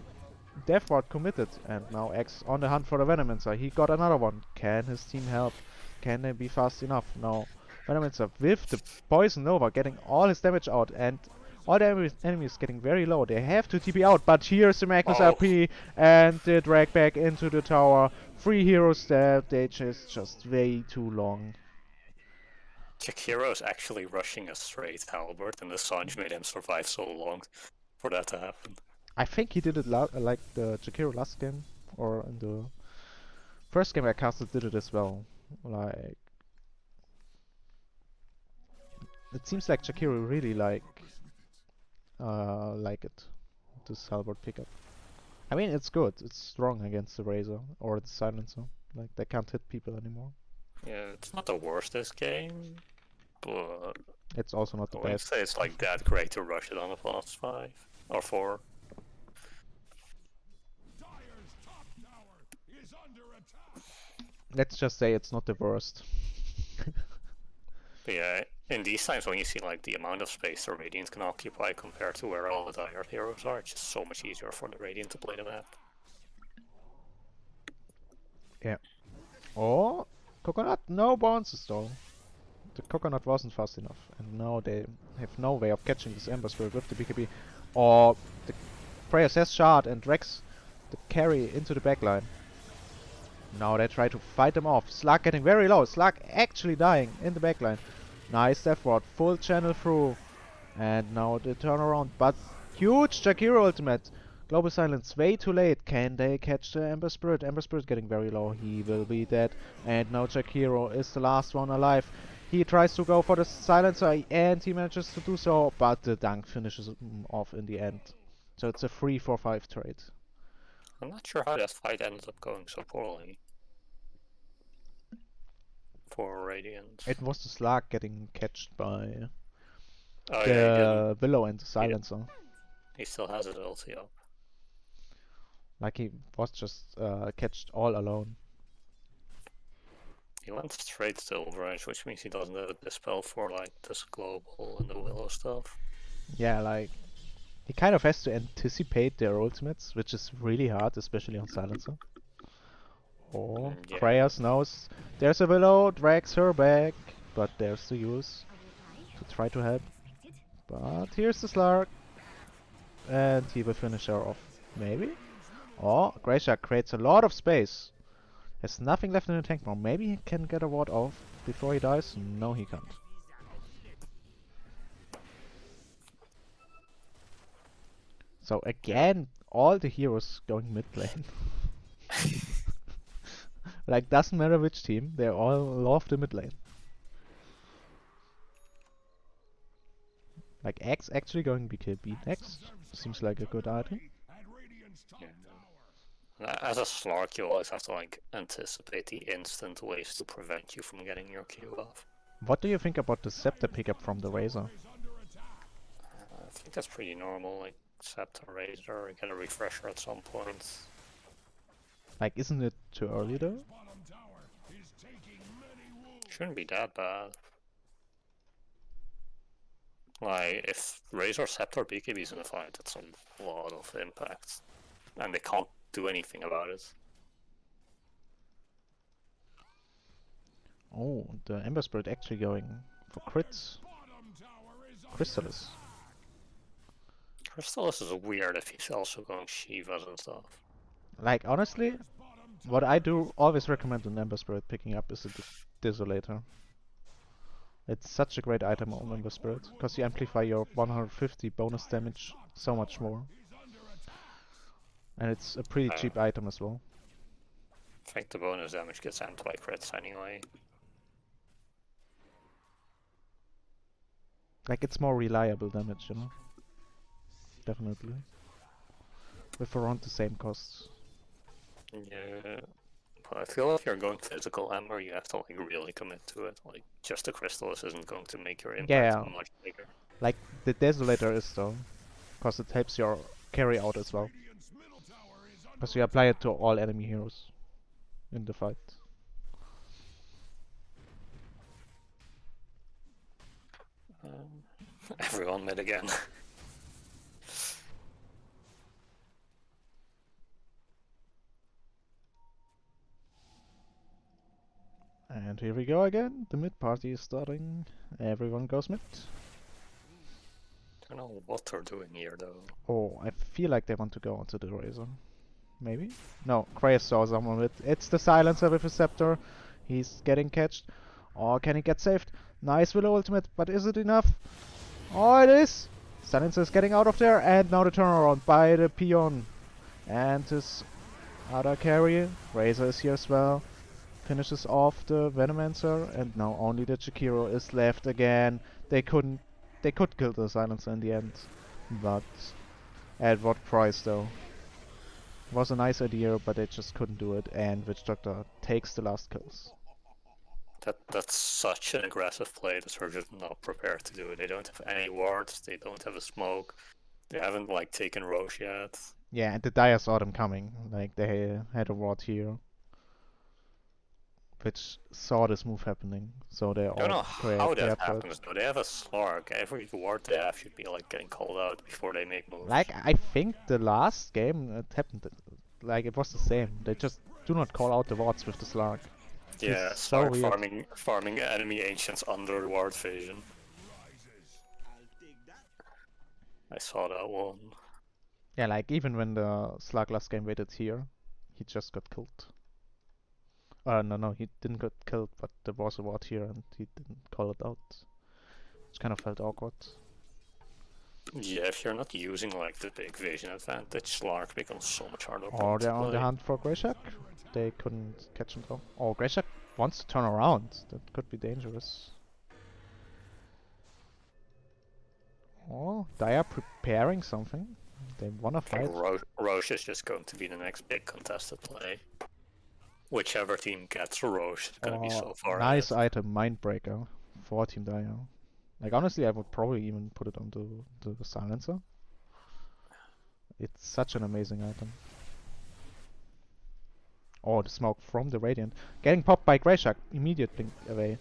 Death Ward committed, and now X on the hunt for the Venomancer. He got another one. Can his team help? Can they be fast enough? No. Venomancer with the Poison Nova getting all his damage out, and all the enemies getting very low. They have to TP out, but here's the Magnus RP and the drag back into the tower. 3 heroes there. They just way too long. Jakiro is actually rushing a straight halberd, and the Sanj made him survive so long for that to happen. I think he did it like the Jakiro last game, or in the first game I casted did it as well. Like, it seems like Jakiro really like it, this halberd pickup. I mean, it's good. It's strong against the Razor or the Silencer. Like, they can't hit people anymore. Yeah, it's not the worst this game, but it's also not the I wouldn't best. say it's like that great to rush it on a +5 or 4. Let's just say it's not the worst. But yeah, in these times when you see like the amount of space the Radiant can occupy compared to where all the Dire heroes are, it's just so much easier for the Radiant to play the map. Yeah. Oh, Coconut, no bounces though. The Coconut wasn't fast enough, and now they have no way of catching this Ember Spirit with the BKB. Or the Prayers has shard, and Rex the carry into the backline. Now they try to fight them off. Slug getting very low. Slug actually dying in the backline. Nice Death Ward. Full channel through. And now the turnaround. But huge Jakiro ultimate. Global Silence way too late. Can they catch the Ember Spirit? Ember Spirit getting very low. He will be dead. And now Jakiro is the last one alive. He tries to go for the silencer and he manages to do so. But the dunk finishes him off in the end. So it's a 3-4-5 trade. I'm not sure how that fight ended up going so poorly. For Radiant. It was the Slug getting catched by Oh, the yeah, Willow and the silencer. he still has his ulti up. Like he was just catched all alone. He went straight to Overedge, which means he doesn't have a dispel for like this global and the Willow stuff. Yeah, like he kind of has to anticipate their ultimates, which is really hard, especially on silencer. Oh, Yeah. Chraos knows there's a Willow, drags her back, but there's the use to try to help. But here's the Slurk, and he will finish her off, maybe? Oh, Grayshark creates a lot of space. Has nothing left in the tank now. Maybe he can get a ward off before he dies? No, he can't. So again, all the heroes going mid lane. Like, doesn't matter which team, they all love the mid lane. Like, X actually going BKB next. Seems like a good item. Yeah. As a Slark, you always have to like anticipate the instant ways to prevent you from getting your Q off. What do you think about the Scepter pickup from the Razor? I think that's pretty normal, like Scepter, Razor, get a refresher at some point. Like, isn't it too early though? Shouldn't be that bad. Like, if Razor, Scepter, BKB's in a fight, that's a lot of impact. And they can't do anything about it. Oh, the Ember Spirit actually going for crits. Crystallis. Crystallis is weird if he's also going Shivas and stuff. Like, honestly, what I do always recommend an Ember Spirit picking up is a Desolator. It's such a great item on Ember Spirit, because you amplify your 150 bonus damage so much more. And it's a pretty cheap item as well. I think the bonus damage gets amped by crits anyway. Like, it's more reliable damage, you know? Definitely. With around the same costs. Yeah. But I feel if you're going physical Ember, you have to like really commit to it. Like, just the Crystallis isn't going to make your impact much bigger. Like, the Desolator is though. Because it helps your carry out as well. Because you apply it to all enemy heroes in the fight. Everyone mid again. And here we go again. The mid party is starting. Everyone goes mid. I don't know what they're doing here though. Oh, I feel like they want to go onto the Razor. Maybe? No, Chraos saw someone with. It's the Silencer with a Scepter. He's getting catched. Oh, can he get saved? Nice Willow ultimate, but is it enough? Oh, it is! Silencer is getting out of there, and now the turnaround by the Peon. And his other carry. Razor is here as well. Finishes off the Venomancer, and now only the Jakiro is left again. They could kill the Silencer in the end, but at what price though? Was a nice idea, but they just couldn't do it, and Witch Doctor takes the last kills. That's such an aggressive play that they're just not prepared to do it. They don't have any wards, they don't have a smoke, they haven't like taken Roche yet. Yeah, and the Dire saw them coming, like they had a ward here, which saw this move happening, so they all I don't know how that prepared. happens though. They have a Slark, every ward they have should be like getting called out before they make moves. Like, I think the last game it happened, like it was the same. They just do not call out the wards with the Slark. Yeah, It's so Slark weird. farming enemy ancients under ward vision. I saw that one. Yeah, like even when the Slug last game waited here, he just got killed. No, he didn't get killed, but there was a ward here and he didn't call it out. Which kind of felt awkward. Yeah, if you're not using like the big vision advantage, Slark becomes so much harder. Or to they're on the play. hunt for Greyshak. They couldn't catch him though. Oh, Greyshak wants to turn around. That could be dangerous. Oh, they are preparing something. They wanna I think fight. Roche is just going to be the next big contested play. Whichever team gets Roche is going to be so far Nice ahead. item, Mindbreaker, for Team Dire. Like honestly, I would probably even put it on the silencer. It's such an amazing item. Oh, the smoke from the Radiant. Getting popped by Greyshak, immediately away.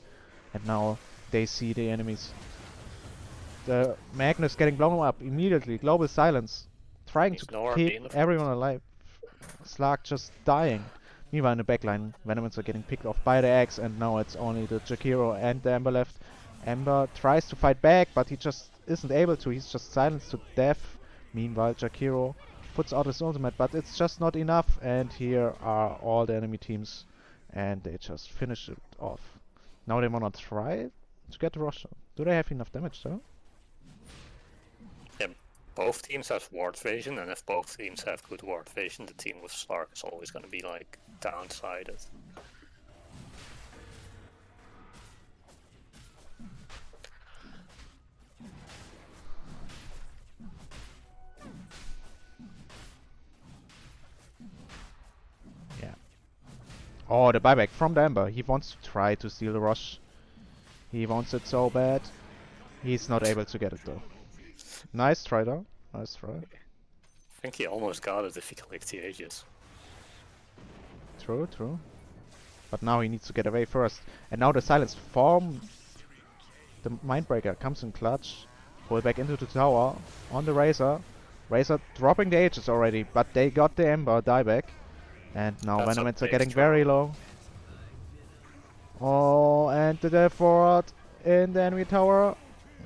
And now they see the enemies. The Magnus getting blown up immediately. Global silence. Trying He's to nowhere keep near the front. everyone alive. Slark just dying. Meanwhile in the backline, Venomins are getting picked off by the Axe, and now it's only the Jakiro and the Ember left. Ember tries to fight back, but he just isn't able to. He's just silenced to death. Meanwhile, Jakiro puts out his ultimate, but it's just not enough. And here are all the enemy teams, and they just finish it off. Now they wanna try to get the Russia. Do they have enough damage though? Yeah, both teams have ward vision, and if both teams have good ward vision, the team with Slark is always going to be like downsided. Yeah. Oh, the buyback from the Ember. He wants to try to steal the rush. He wants it so bad. He's not able to get it though. Nice try though. Nice try. I think he almost got it if he clicked the Aegis. True, true. But now he needs to get away first. And now the silence from the Mindbreaker comes in clutch. Pull back into the tower on the Razor. Razor dropping the Aegis already, but they got the Ember dieback. And now That's a Venomins are big getting throw. very low. Oh, and the death forward in the enemy tower.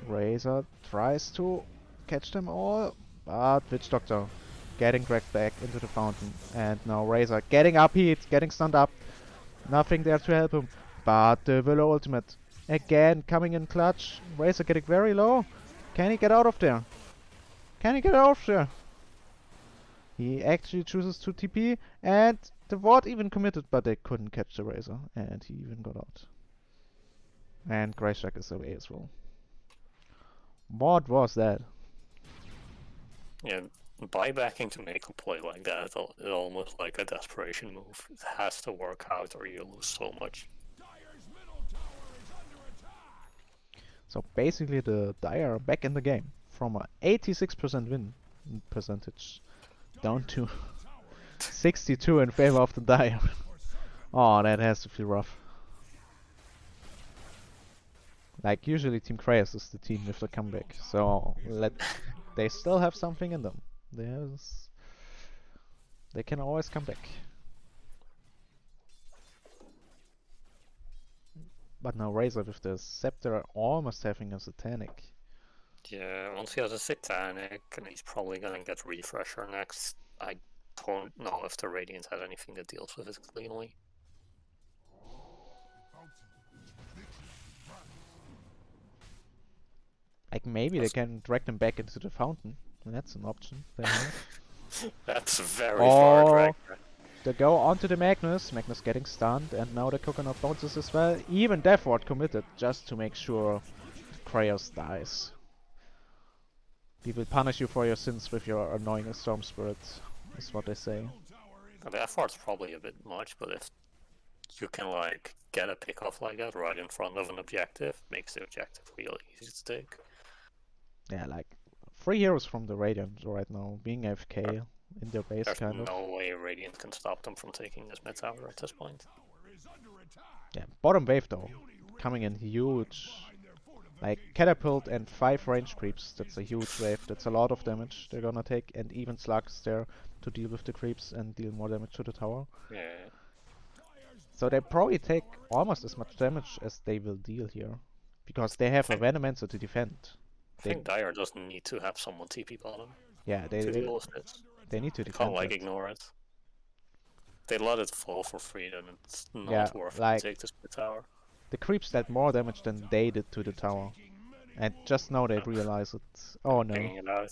Razor tries to catch them all, but Witch Doctor getting dragged back into the fountain. And now Razor getting up heat, getting stunned up. Nothing there to help him, but the Willow ultimate again coming in clutch. Razor getting very low. Can he get out of there? Can he get out of there? He actually chooses to TP, and the ward even committed, but they couldn't catch the Razor, and he even got out. And Greyshak is away as well. What was that? Yeah, buybacking to make a play like that is almost like a desperation move. It has to work out or you lose so much. Dire's middle tower is under attack. So basically the Dire are back in the game from a 86% win percentage down to 62 in favor of the Dire. Oh, that has to feel rough. Like usually Team Chraos is the team with the comeback, so they still have something in them. They can always come back. But now Razor with the Scepter almost having a Satanic. Yeah, once he has a Satanic, and he's probably gonna get Refresher next. I don't know if the Radiant has anything that deals with it cleanly. Like maybe they can drag them back into the fountain. That's an option they have. That's very far Oh, dragged. they go onto the Magnus. Magnus getting stunned, and now the Coconut bounces as well. Even Death Ward committed just to make sure Chraos dies. He will punish you for your sins with your annoying Storm Spirit, is what they say. The effort's probably a bit much, but if you can like get a pick off like that right in front of an objective, makes the objective real easy to take. Yeah, like 3 heroes from the Radiant right now, being AFK in their base There's kind of. no way Radiant can stop them from taking this mid tower at this point. Yeah, bottom wave though, coming in huge. Like catapult and 5 range creeps, that's a huge wave, that's a lot of damage they're gonna take, and even Slug is there to deal with the creeps and deal more damage to the tower. Yeah. So they probably take almost as much damage as they will deal here, because they have a Venomancer to defend. I think Dire doesn't need to have someone TP bottom. Yeah, to deal with this. they need to They defend can't like it. ignore it. They let it fall for free, then it's not Yeah, worth it like- to take this tower. The creeps dealt more damage than they did to the tower. And just now they realize it. Oh no. Hanging it out.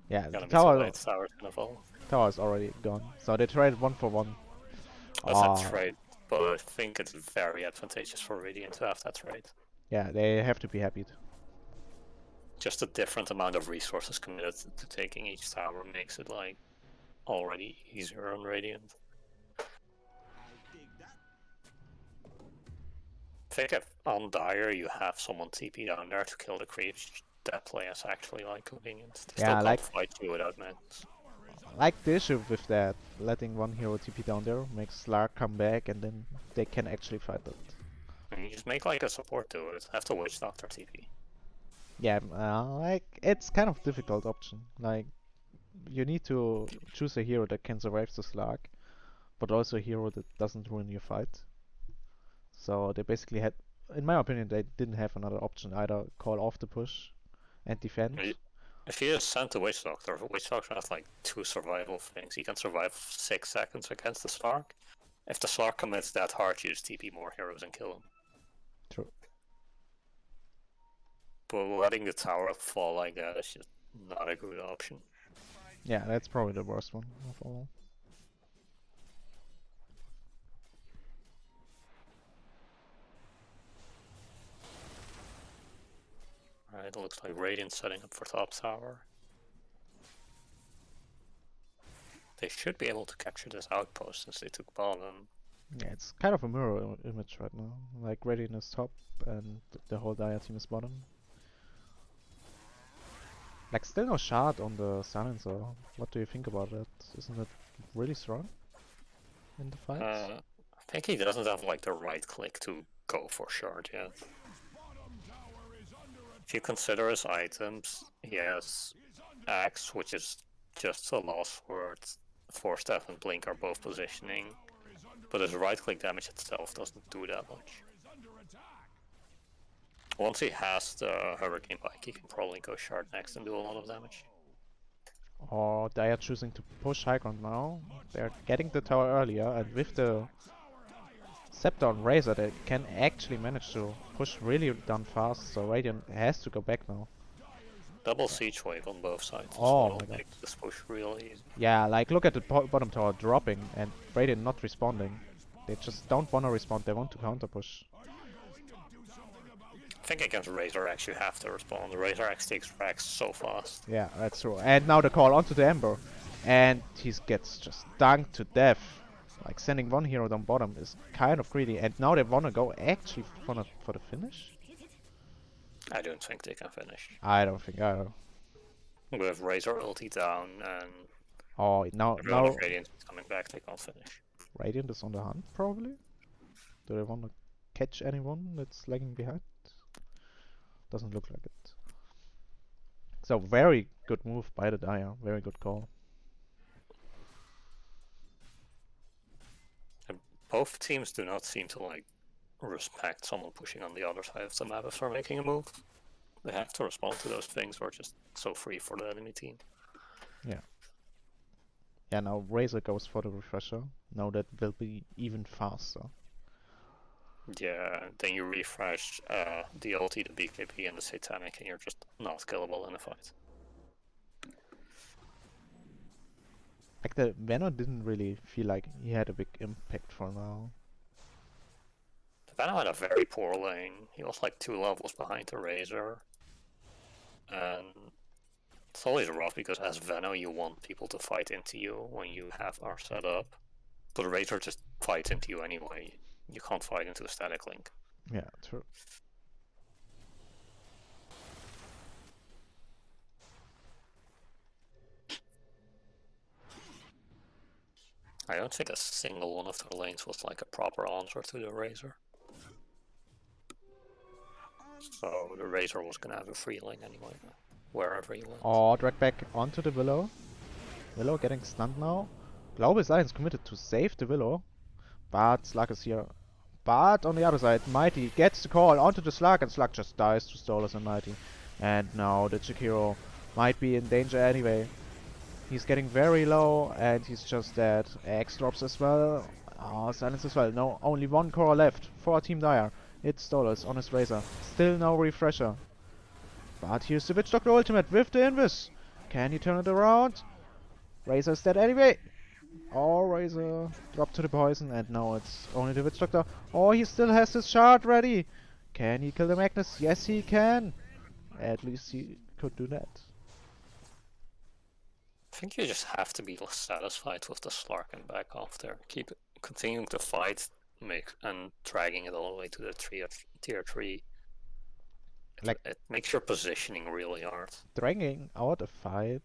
Yeah, the Gonna be too tower, late. Tower's gonna fall. tower is already gone. So they traded 1 for 1. That's Ah, a trade, but I think it's very advantageous for Radiant to have that trade. yeah, they have to be happy. Just a different amount of resources committed to taking each tower makes it like already easier on Radiant. I think if on Dire you have someone TP down there to kill the creeps, that play is actually like convenient. They Yeah, still like- can't fight you without mans. Like the issue with that, letting one hero TP down there makes Slark come back and then they can actually fight it. And you just make like a support do it. Have to Witch Doctor TP. Yeah, like it's kind of difficult option. Like you need to choose a hero that can survive the Slark, but also a hero that doesn't ruin your fight. So they basically had, in my opinion, they didn't have another option. Either call off the push and defend. If you just send the Witch Doctor has like 2 survival things. He can survive 6 seconds against the Slark. If the Slark commits that hard, you just TP more heroes and kill him. True. But letting the tower fall like that is just not a good option. Yeah, that's probably the worst one of all. Right, it looks like Radiant setting up for top tower. They should be able to capture this outpost since they took bottom. Yeah, it's kind of a mirror image right now. Like Radiant is top and the whole Dire team is bottom. Like still no shard on the silencer. What do you think about that? Isn't that really strong in the fight? I think he doesn't have like the right click to go for shard yet. If you consider his items, he has Axe, which is just a lost word. Force Staff and Blink are both positioning, but his right click damage itself doesn't do that much. Once he has the Hurricane Bike, he can probably go shard next and do a lot of damage. Or Dire choosing to push high ground now. They're getting the tower earlier, and with the Scepter on Razor they can actually manage to push really down fast, so Radiant has to go back now. Double siege wave on both sides. Oh so my it'll god. make this push really easy. Yeah, like look at the bottom tower dropping and Radiant not responding. They just don't want to respond, they want to counter push. I think against Razor X you have to respond. The Razor X takes Rex so fast. Yeah, that's true. And now the call onto the Ember. And he gets just dunked to death. Like sending one hero down bottom is kind of greedy. And now they want to go actually for the finish? I don't think they can finish. I don't think I do. With Razor ulti down and Oh, now Radiant is coming back, they can't finish. Radiant is on the hunt probably? Do they want to catch anyone that's lagging behind? Doesn't look like it. So very good move by the Dire, very good call. Both teams do not seem to like respect someone pushing on the other side of the map if they're making a move. They have to respond to those things or just so free for the enemy team. Yeah, now Razor goes for the refresher. Now that will be even faster. Yeah, then you refresh the ulti, the BKB, and the Satanic, and you're just not killable in a fight. Like the Venom didn't really feel like he had a big impact for now. Venom had a very poor lane. He was like 2 levels behind the Razor. And it's always rough because as Venom you want people to fight into you when you have R set up. But Razor just fights into you anyway. You can't fight into a static link. Yeah, true. I don't think a single one of their lanes was like a proper answer to the Razor. So the Razor was gonna have a free lane anyway, wherever he went. Oh, drag back onto the Willow. Willow getting stunned now. Global Alliance committed to save the Willow. But Slug is here. But on the other side, Mighty gets the call onto the Slug and Slug just dies to Stolas and Mighty. And now the Chick hero might be in danger anyway. He's getting very low and he's just dead. X drops as well. Oh, silence as well. No, only one core left for Team Dire. It's Stolas on his Razor. Still no refresher. But here's the Witch Doctor ultimate with the Invis. Can he turn it around? Razor's dead anyway. Oh, Razor dropped to the poison and now it's only the Witch Doctor. Oh, he still has his shard ready. Can he kill the Magnus? Yes, he can. At least he could do that. I think you just have to be satisfied with the Slark and back off there. Keep continuing to fight, and dragging it all the way to the tier 3. It makes your positioning really hard. Dragging out a fight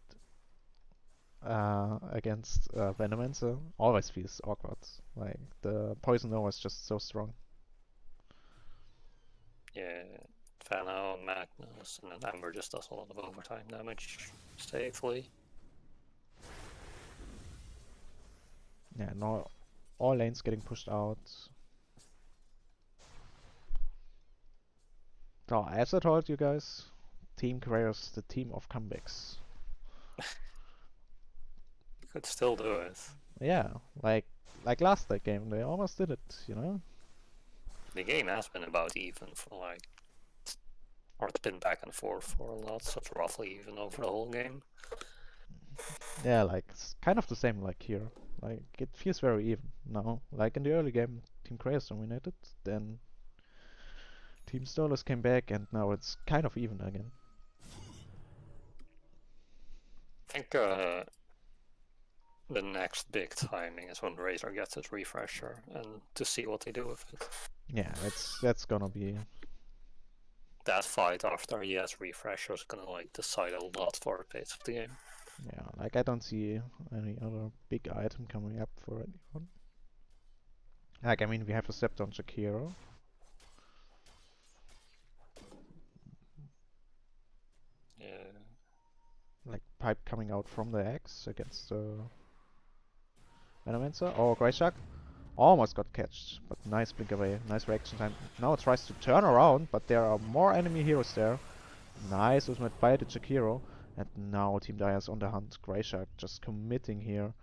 against Venomancer always feels awkward. Like, the Poison Nova is just so strong. Yeah, Fano, Magnus, and then Ember just does a lot of overtime damage safely. Yeah, no, all lanes getting pushed out. So, as I told you guys, Team Chraos, the team of comebacks. You could still do it. Yeah, like last that game, they almost did it, you know? The game has been about even for like, or it's been back and forth for a lot, so it's roughly even over the whole game. Yeah, like, it's kind of the same like here. Like, it feels very even now. Like, in the early game, Team Chraos dominated, then Team Stolas came back, and now it's kind of even again. I think the next big timing is when Razor gets his refresher, and to see what they do with it. Yeah, that's gonna be... That fight after he has refresher is gonna like decide a lot for the pace of the game. Yeah, like, I don't see any other big item coming up for anyone. Like, I mean, we have a Scepter on Shakiro. Yeah. Like, pipe coming out from the X against Venomancer. Oh, Grey Shark almost got catched, but nice blink away, nice reaction time. Now it tries to turn around, but there are more enemy heroes there. Nice ultimate by the Shakiro. And now Team Dire's on the hunt. Grey Shark just committing here.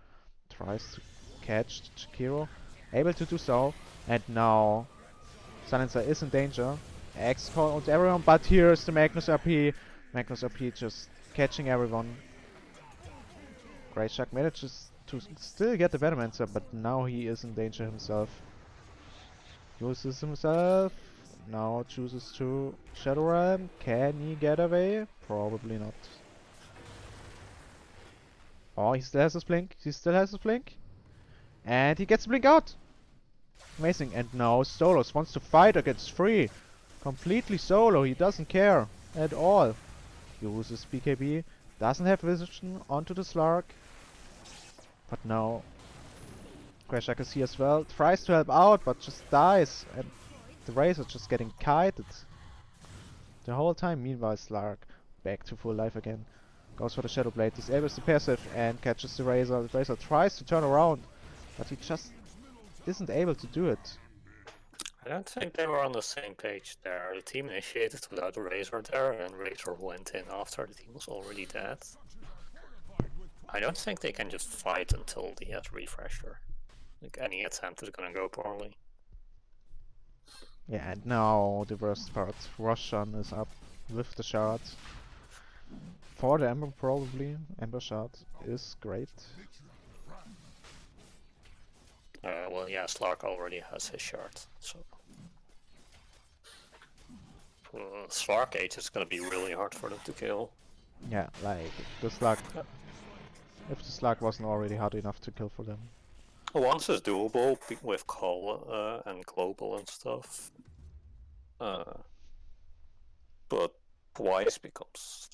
Tries to catch Shakiro. Able to do so. And now Silencer is in danger. X calls everyone, but here's the Magnus RP. Magnus RP just catching everyone. Grey Shark manages to still get the Venomancer, but now he is in danger himself. Uses himself. Now chooses to Shadow Realm. Can he get away? Probably not. Oh, he still has his blink. He still has his blink. And he gets the blink out. Amazing. And now Stolas wants to fight against 3. Completely solo. He doesn't care at all. Uses BKB. Doesn't have vision onto the Slark. But now Grey Shark is here as well. Tries to help out, but just dies. And the Razor just getting kited the whole time. Meanwhile, Slark back to full life again. Goes for the Shadow Blade, disables the passive and catches the Razor. The Razor tries to turn around, but he just isn't able to do it. I don't think they were on the same page there. The team initiated without the Razor there, and Razor went in after the team was already dead. I don't think they can just fight until he has refresher. Like, any attempt is gonna go poorly. Yeah, and now the worst part. Roshan is up with the shard. For the Ember probably. Ember shard is great. Well, yeah, Slark already has his shard, so... Slark Age is gonna be really hard for them to kill. Yeah, like, the Slark... If the Slark wasn't already hard enough to kill for them. Once is doable with Call and Global and stuff. But twice becomes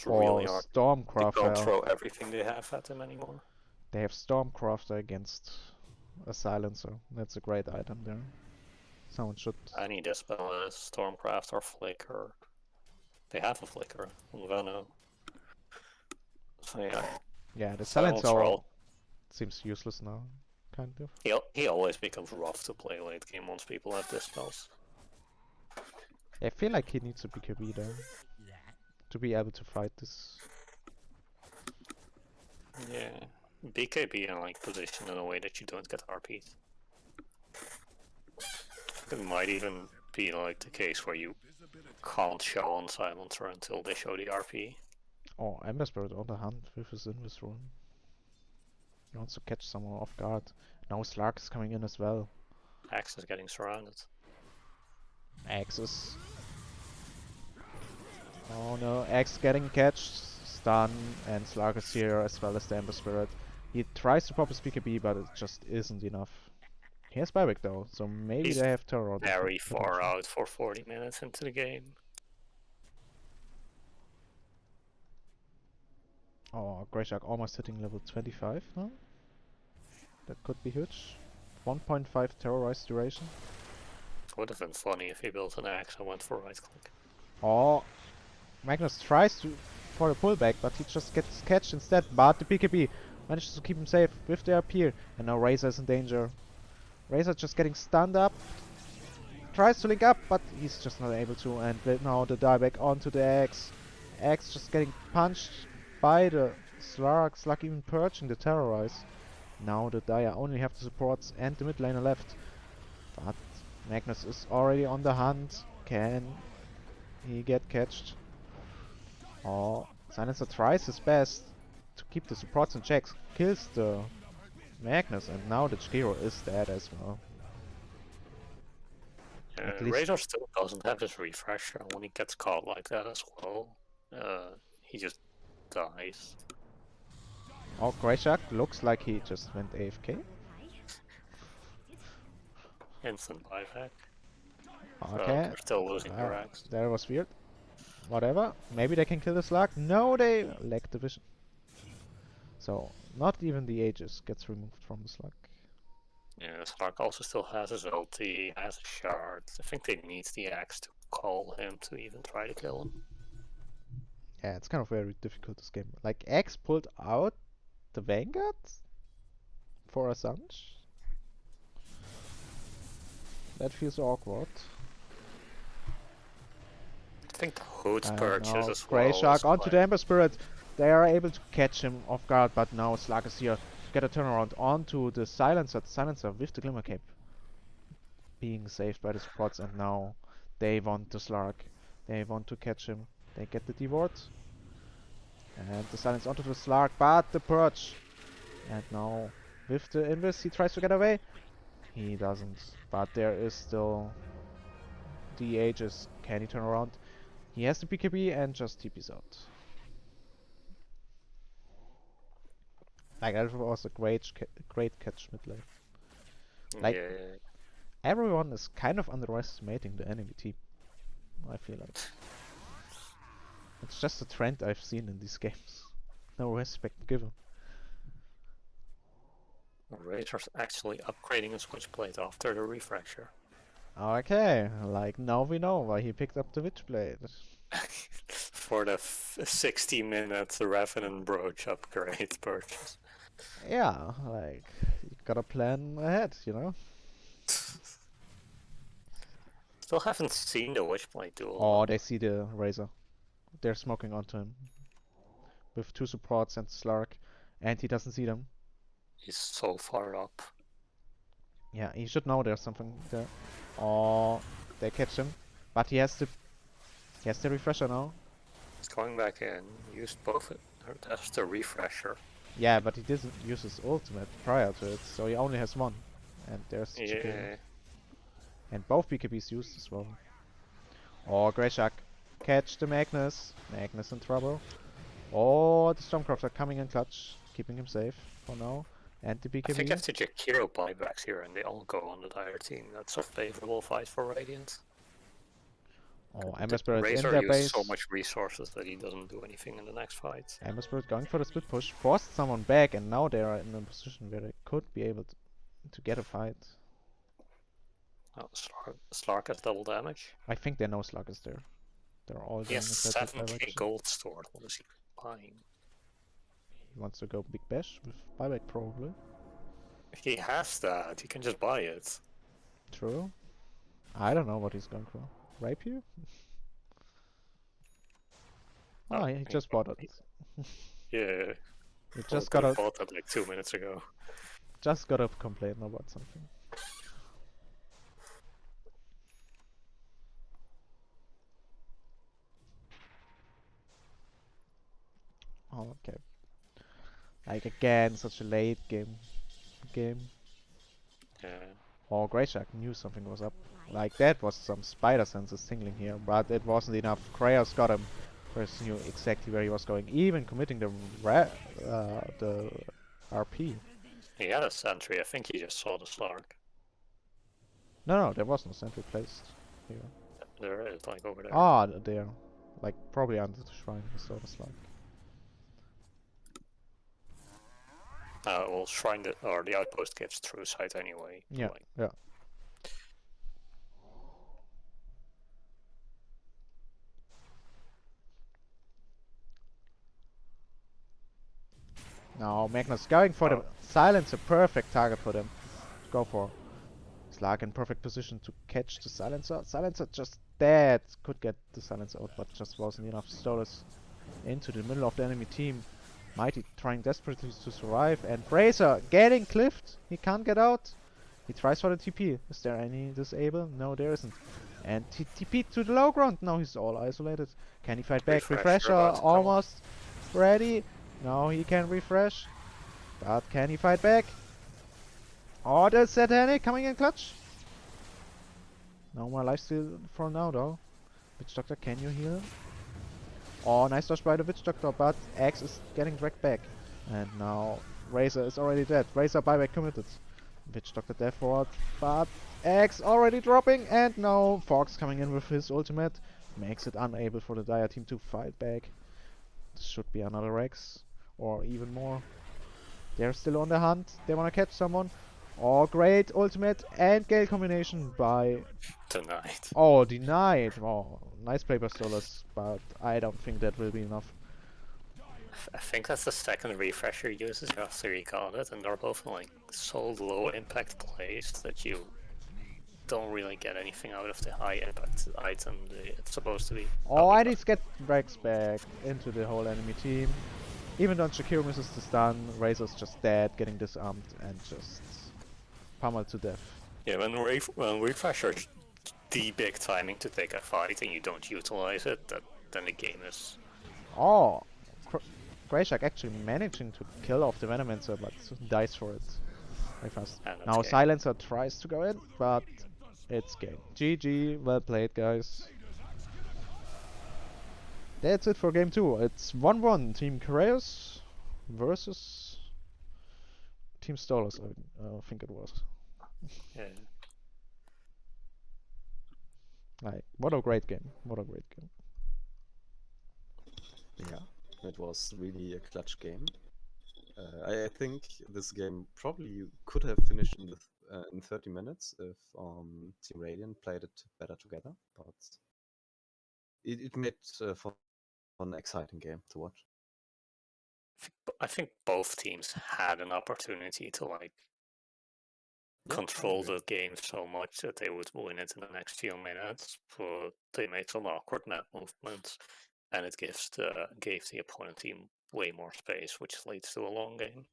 really hard. They Stormcrafter. don't throw everything they have at them anymore. They have Stormcrafter against a Silencer. That's a great item there. Someone should... Any Dispel is Stormcraft or Flicker. They have a Flicker on Venom. So yeah. Yeah, the Silence Silencer roll. seems useless now, kind of. He always becomes rough to play late game once people have Dispels. I feel like he needs a BKB there to be able to fight this. Yeah, BKB in like position in a way that you don't get RP'd. It might even be like the case where you can't show on Silencer until they show the RP. Oh, Ember Spirit on the hunt with his Invis rune. He wants to catch someone off guard. Now Slark is coming in as well. Axe is getting surrounded. Axes. Oh no, Axe getting catched, stun, and Slark is here as well as the Ember Spirit. He tries to pop his BKB, but it just isn't enough. He has buyback though, so maybe He's they have Terror Rod. very far out for 40 minutes into the game. Oh, Grey Shark almost hitting level 25 now. That could be huge. 1.5 terrorize duration. Would have been funny if he built an axe and went for right click. Oh, Magnus tries to for a pullback, but he just gets catched instead. But the BKB manages to keep him safe with the appeal. And now Razor is in danger. Razor just getting stunned up. Tries to link up, but he's just not able to. And now the dieback onto the Axe. Axe just getting punched by the Slug. Slug even purging the terrorize. Now the Dire only have the supports and the mid laner left. But Magnus is already on the hunt. Can he get catched? Oh, Silencer tries his best to keep the supports in check. Kills the Magnus, and now the Chraos is dead as well. At least Razor still doesn't have his refresher, and when he gets caught like that as well, he just dies. Oh, Grey Shark looks like he just went AFK. Instant buyback. So Okay, they're still losing their axe. that was weird. Whatever, maybe they can kill the Slug. No, they lack the vision. So, not even the Aegis gets removed from the Slug. Yeah, Slark also still has his ulti, has a shard. I think they need the axe to call him to even try to kill him. Yeah, it's kind of very difficult this game. Like, X pulled out the Vanguard for a Sanj. That feels awkward. I think the Hood's purchase Now as Grey well. Shark onto the Ember Spirit. They are able to catch him off guard, but now Slug is here to get a turnaround onto the Silencer. The Silencer with the Glimmer Cape being saved by the supports, and now they want the Slug. They want to catch him. They get the Devoured. And the Silence onto the Slug, but the Purge. And now with the Invis, he tries to get away. He doesn't, but there is still the Aegis. Can he turn around? He has the BKB and just TP's out. Like, that was a great catch mid lane. Like, yeah. everyone is kind of underestimating the enemy team, I feel like. It's just a trend I've seen in these games. No respect given. Razor's actually upgrading his Witchblade after the refresher. Okay, like now we know why he picked up the Witchblade. For the 60-minute Revenant Brooch upgrade purchase. Yeah, like, you gotta plan ahead, you know? Still haven't seen the Witchblade duel. Oh, they see the Razor. They're smoking onto him. With two supports and Slark. And he doesn't see them. He's so far up. Yeah, he should know there's something there. Oh, they catch him. But he has the refresher now. He's going back in. Used both. That's the refresher. Yeah, but he didn't use his ultimate prior to it, so he only has one. And there's the Yeah. chicken. And both BKBs used as well. Oh, Grey Shark. Catch the Magnus. Magnus in trouble. Oh, the Stormcroft are coming in clutch. Keeping him safe for now. And the BKB. I think after Jakiro buybacks here and they all go on the Dire team, that's a favorable fight for Radiant. Oh, Ember Spirit in Razor their used base. so much resources that he doesn't do anything in the next fight. Ember Spirit going for the split push. Forced someone back, and now they are in a position where they could be able to get a fight. Oh, Slark has double damage. I think they know Slug is there. They're all He going has in that 7k direction. gold stored. What is he buying? He wants to go Big Bash with buyback probably. If he has that, he can just buy it. True. I don't know what he's going for. Rapier? Oh, he just bought it. Yeah. We Well, just could have gotta bought that like 2 minutes ago. complain about something. Oh, okay. Like again, such a late game. Yeah. Oh, Greyshark knew something was up. Like that was some spider senses tingling here, but it wasn't enough. Chraos got him. Chraos knew exactly where he was going, even committing the RP. He had a sentry. I think he just saw the Slark. No, there was no sentry placed here. There is, like over there. Ah, there. Like probably under the shrine, the Stolas like. Well, shrine or the outpost gives true sight anyway. Yeah, Like, yeah. Now Magnus going for the silence, a perfect target for them. Go for. Slark in perfect position to catch the silencer. Silencer just dead. Could get the silencer out, but just wasn't enough. Stolas into the middle of the enemy team. Mighty trying desperately to survive, and Bracer getting cliffed. He can't get out. He tries for the TP. Is there any disable? No, there isn't. And he TP to the low ground. Now he's all isolated. Can he fight back? Refresher almost ready. Now he can refresh. But can he fight back? Oh, the Satanic coming in clutch. No more lifesteal for now though. Witch Doctor, can you heal him? Oh, nice dodge by the Witch Doctor, but Axe is getting dragged back. And now Razor is already dead. Razor buyback committed. Witch Doctor death forward, but Axe already dropping, and now Fox coming in with his ultimate. Makes it unable for the Dire team to fight back. This should be another Rex, or even more. They're still on the hunt. They wanna catch someone. Oh, great ultimate and Gale combination by... Denied. Oh, denied. Oh, nice play by Stolas, but I don't think that will be enough. I think that's the second refresher he uses after he got it, and they're both like so low impact plays that you don't really get anything out of the high impact item it's supposed to be. Oh, and he's get Rex back into the whole enemy team. Even though Shakiro misses the stun, Razor's just dead, getting disarmed and just pummeled to death. Yeah, when refresher's the big timing to take a fight and you don't utilize it, then the game is... Oh, Greyshark actually managing to kill off the Venomancer, but dies for it very fast. Now game. Silencer tries to go in, but it's game. GG, well played guys. That's it for game 2. It's 1-1. Team Chraos versus Team Stolas, I think it was. Yeah. Like, what a great game. What a great game. Yeah, it was really a clutch game. I think this game probably could have finished in 30 minutes if Team Radiant played it better together, but it made for an exciting game to watch. I think both teams had an opportunity to like control the game so much that they would win it in the next few minutes, but they made some awkward net movements, and it gave the opponent team way more space, which leads to a long game.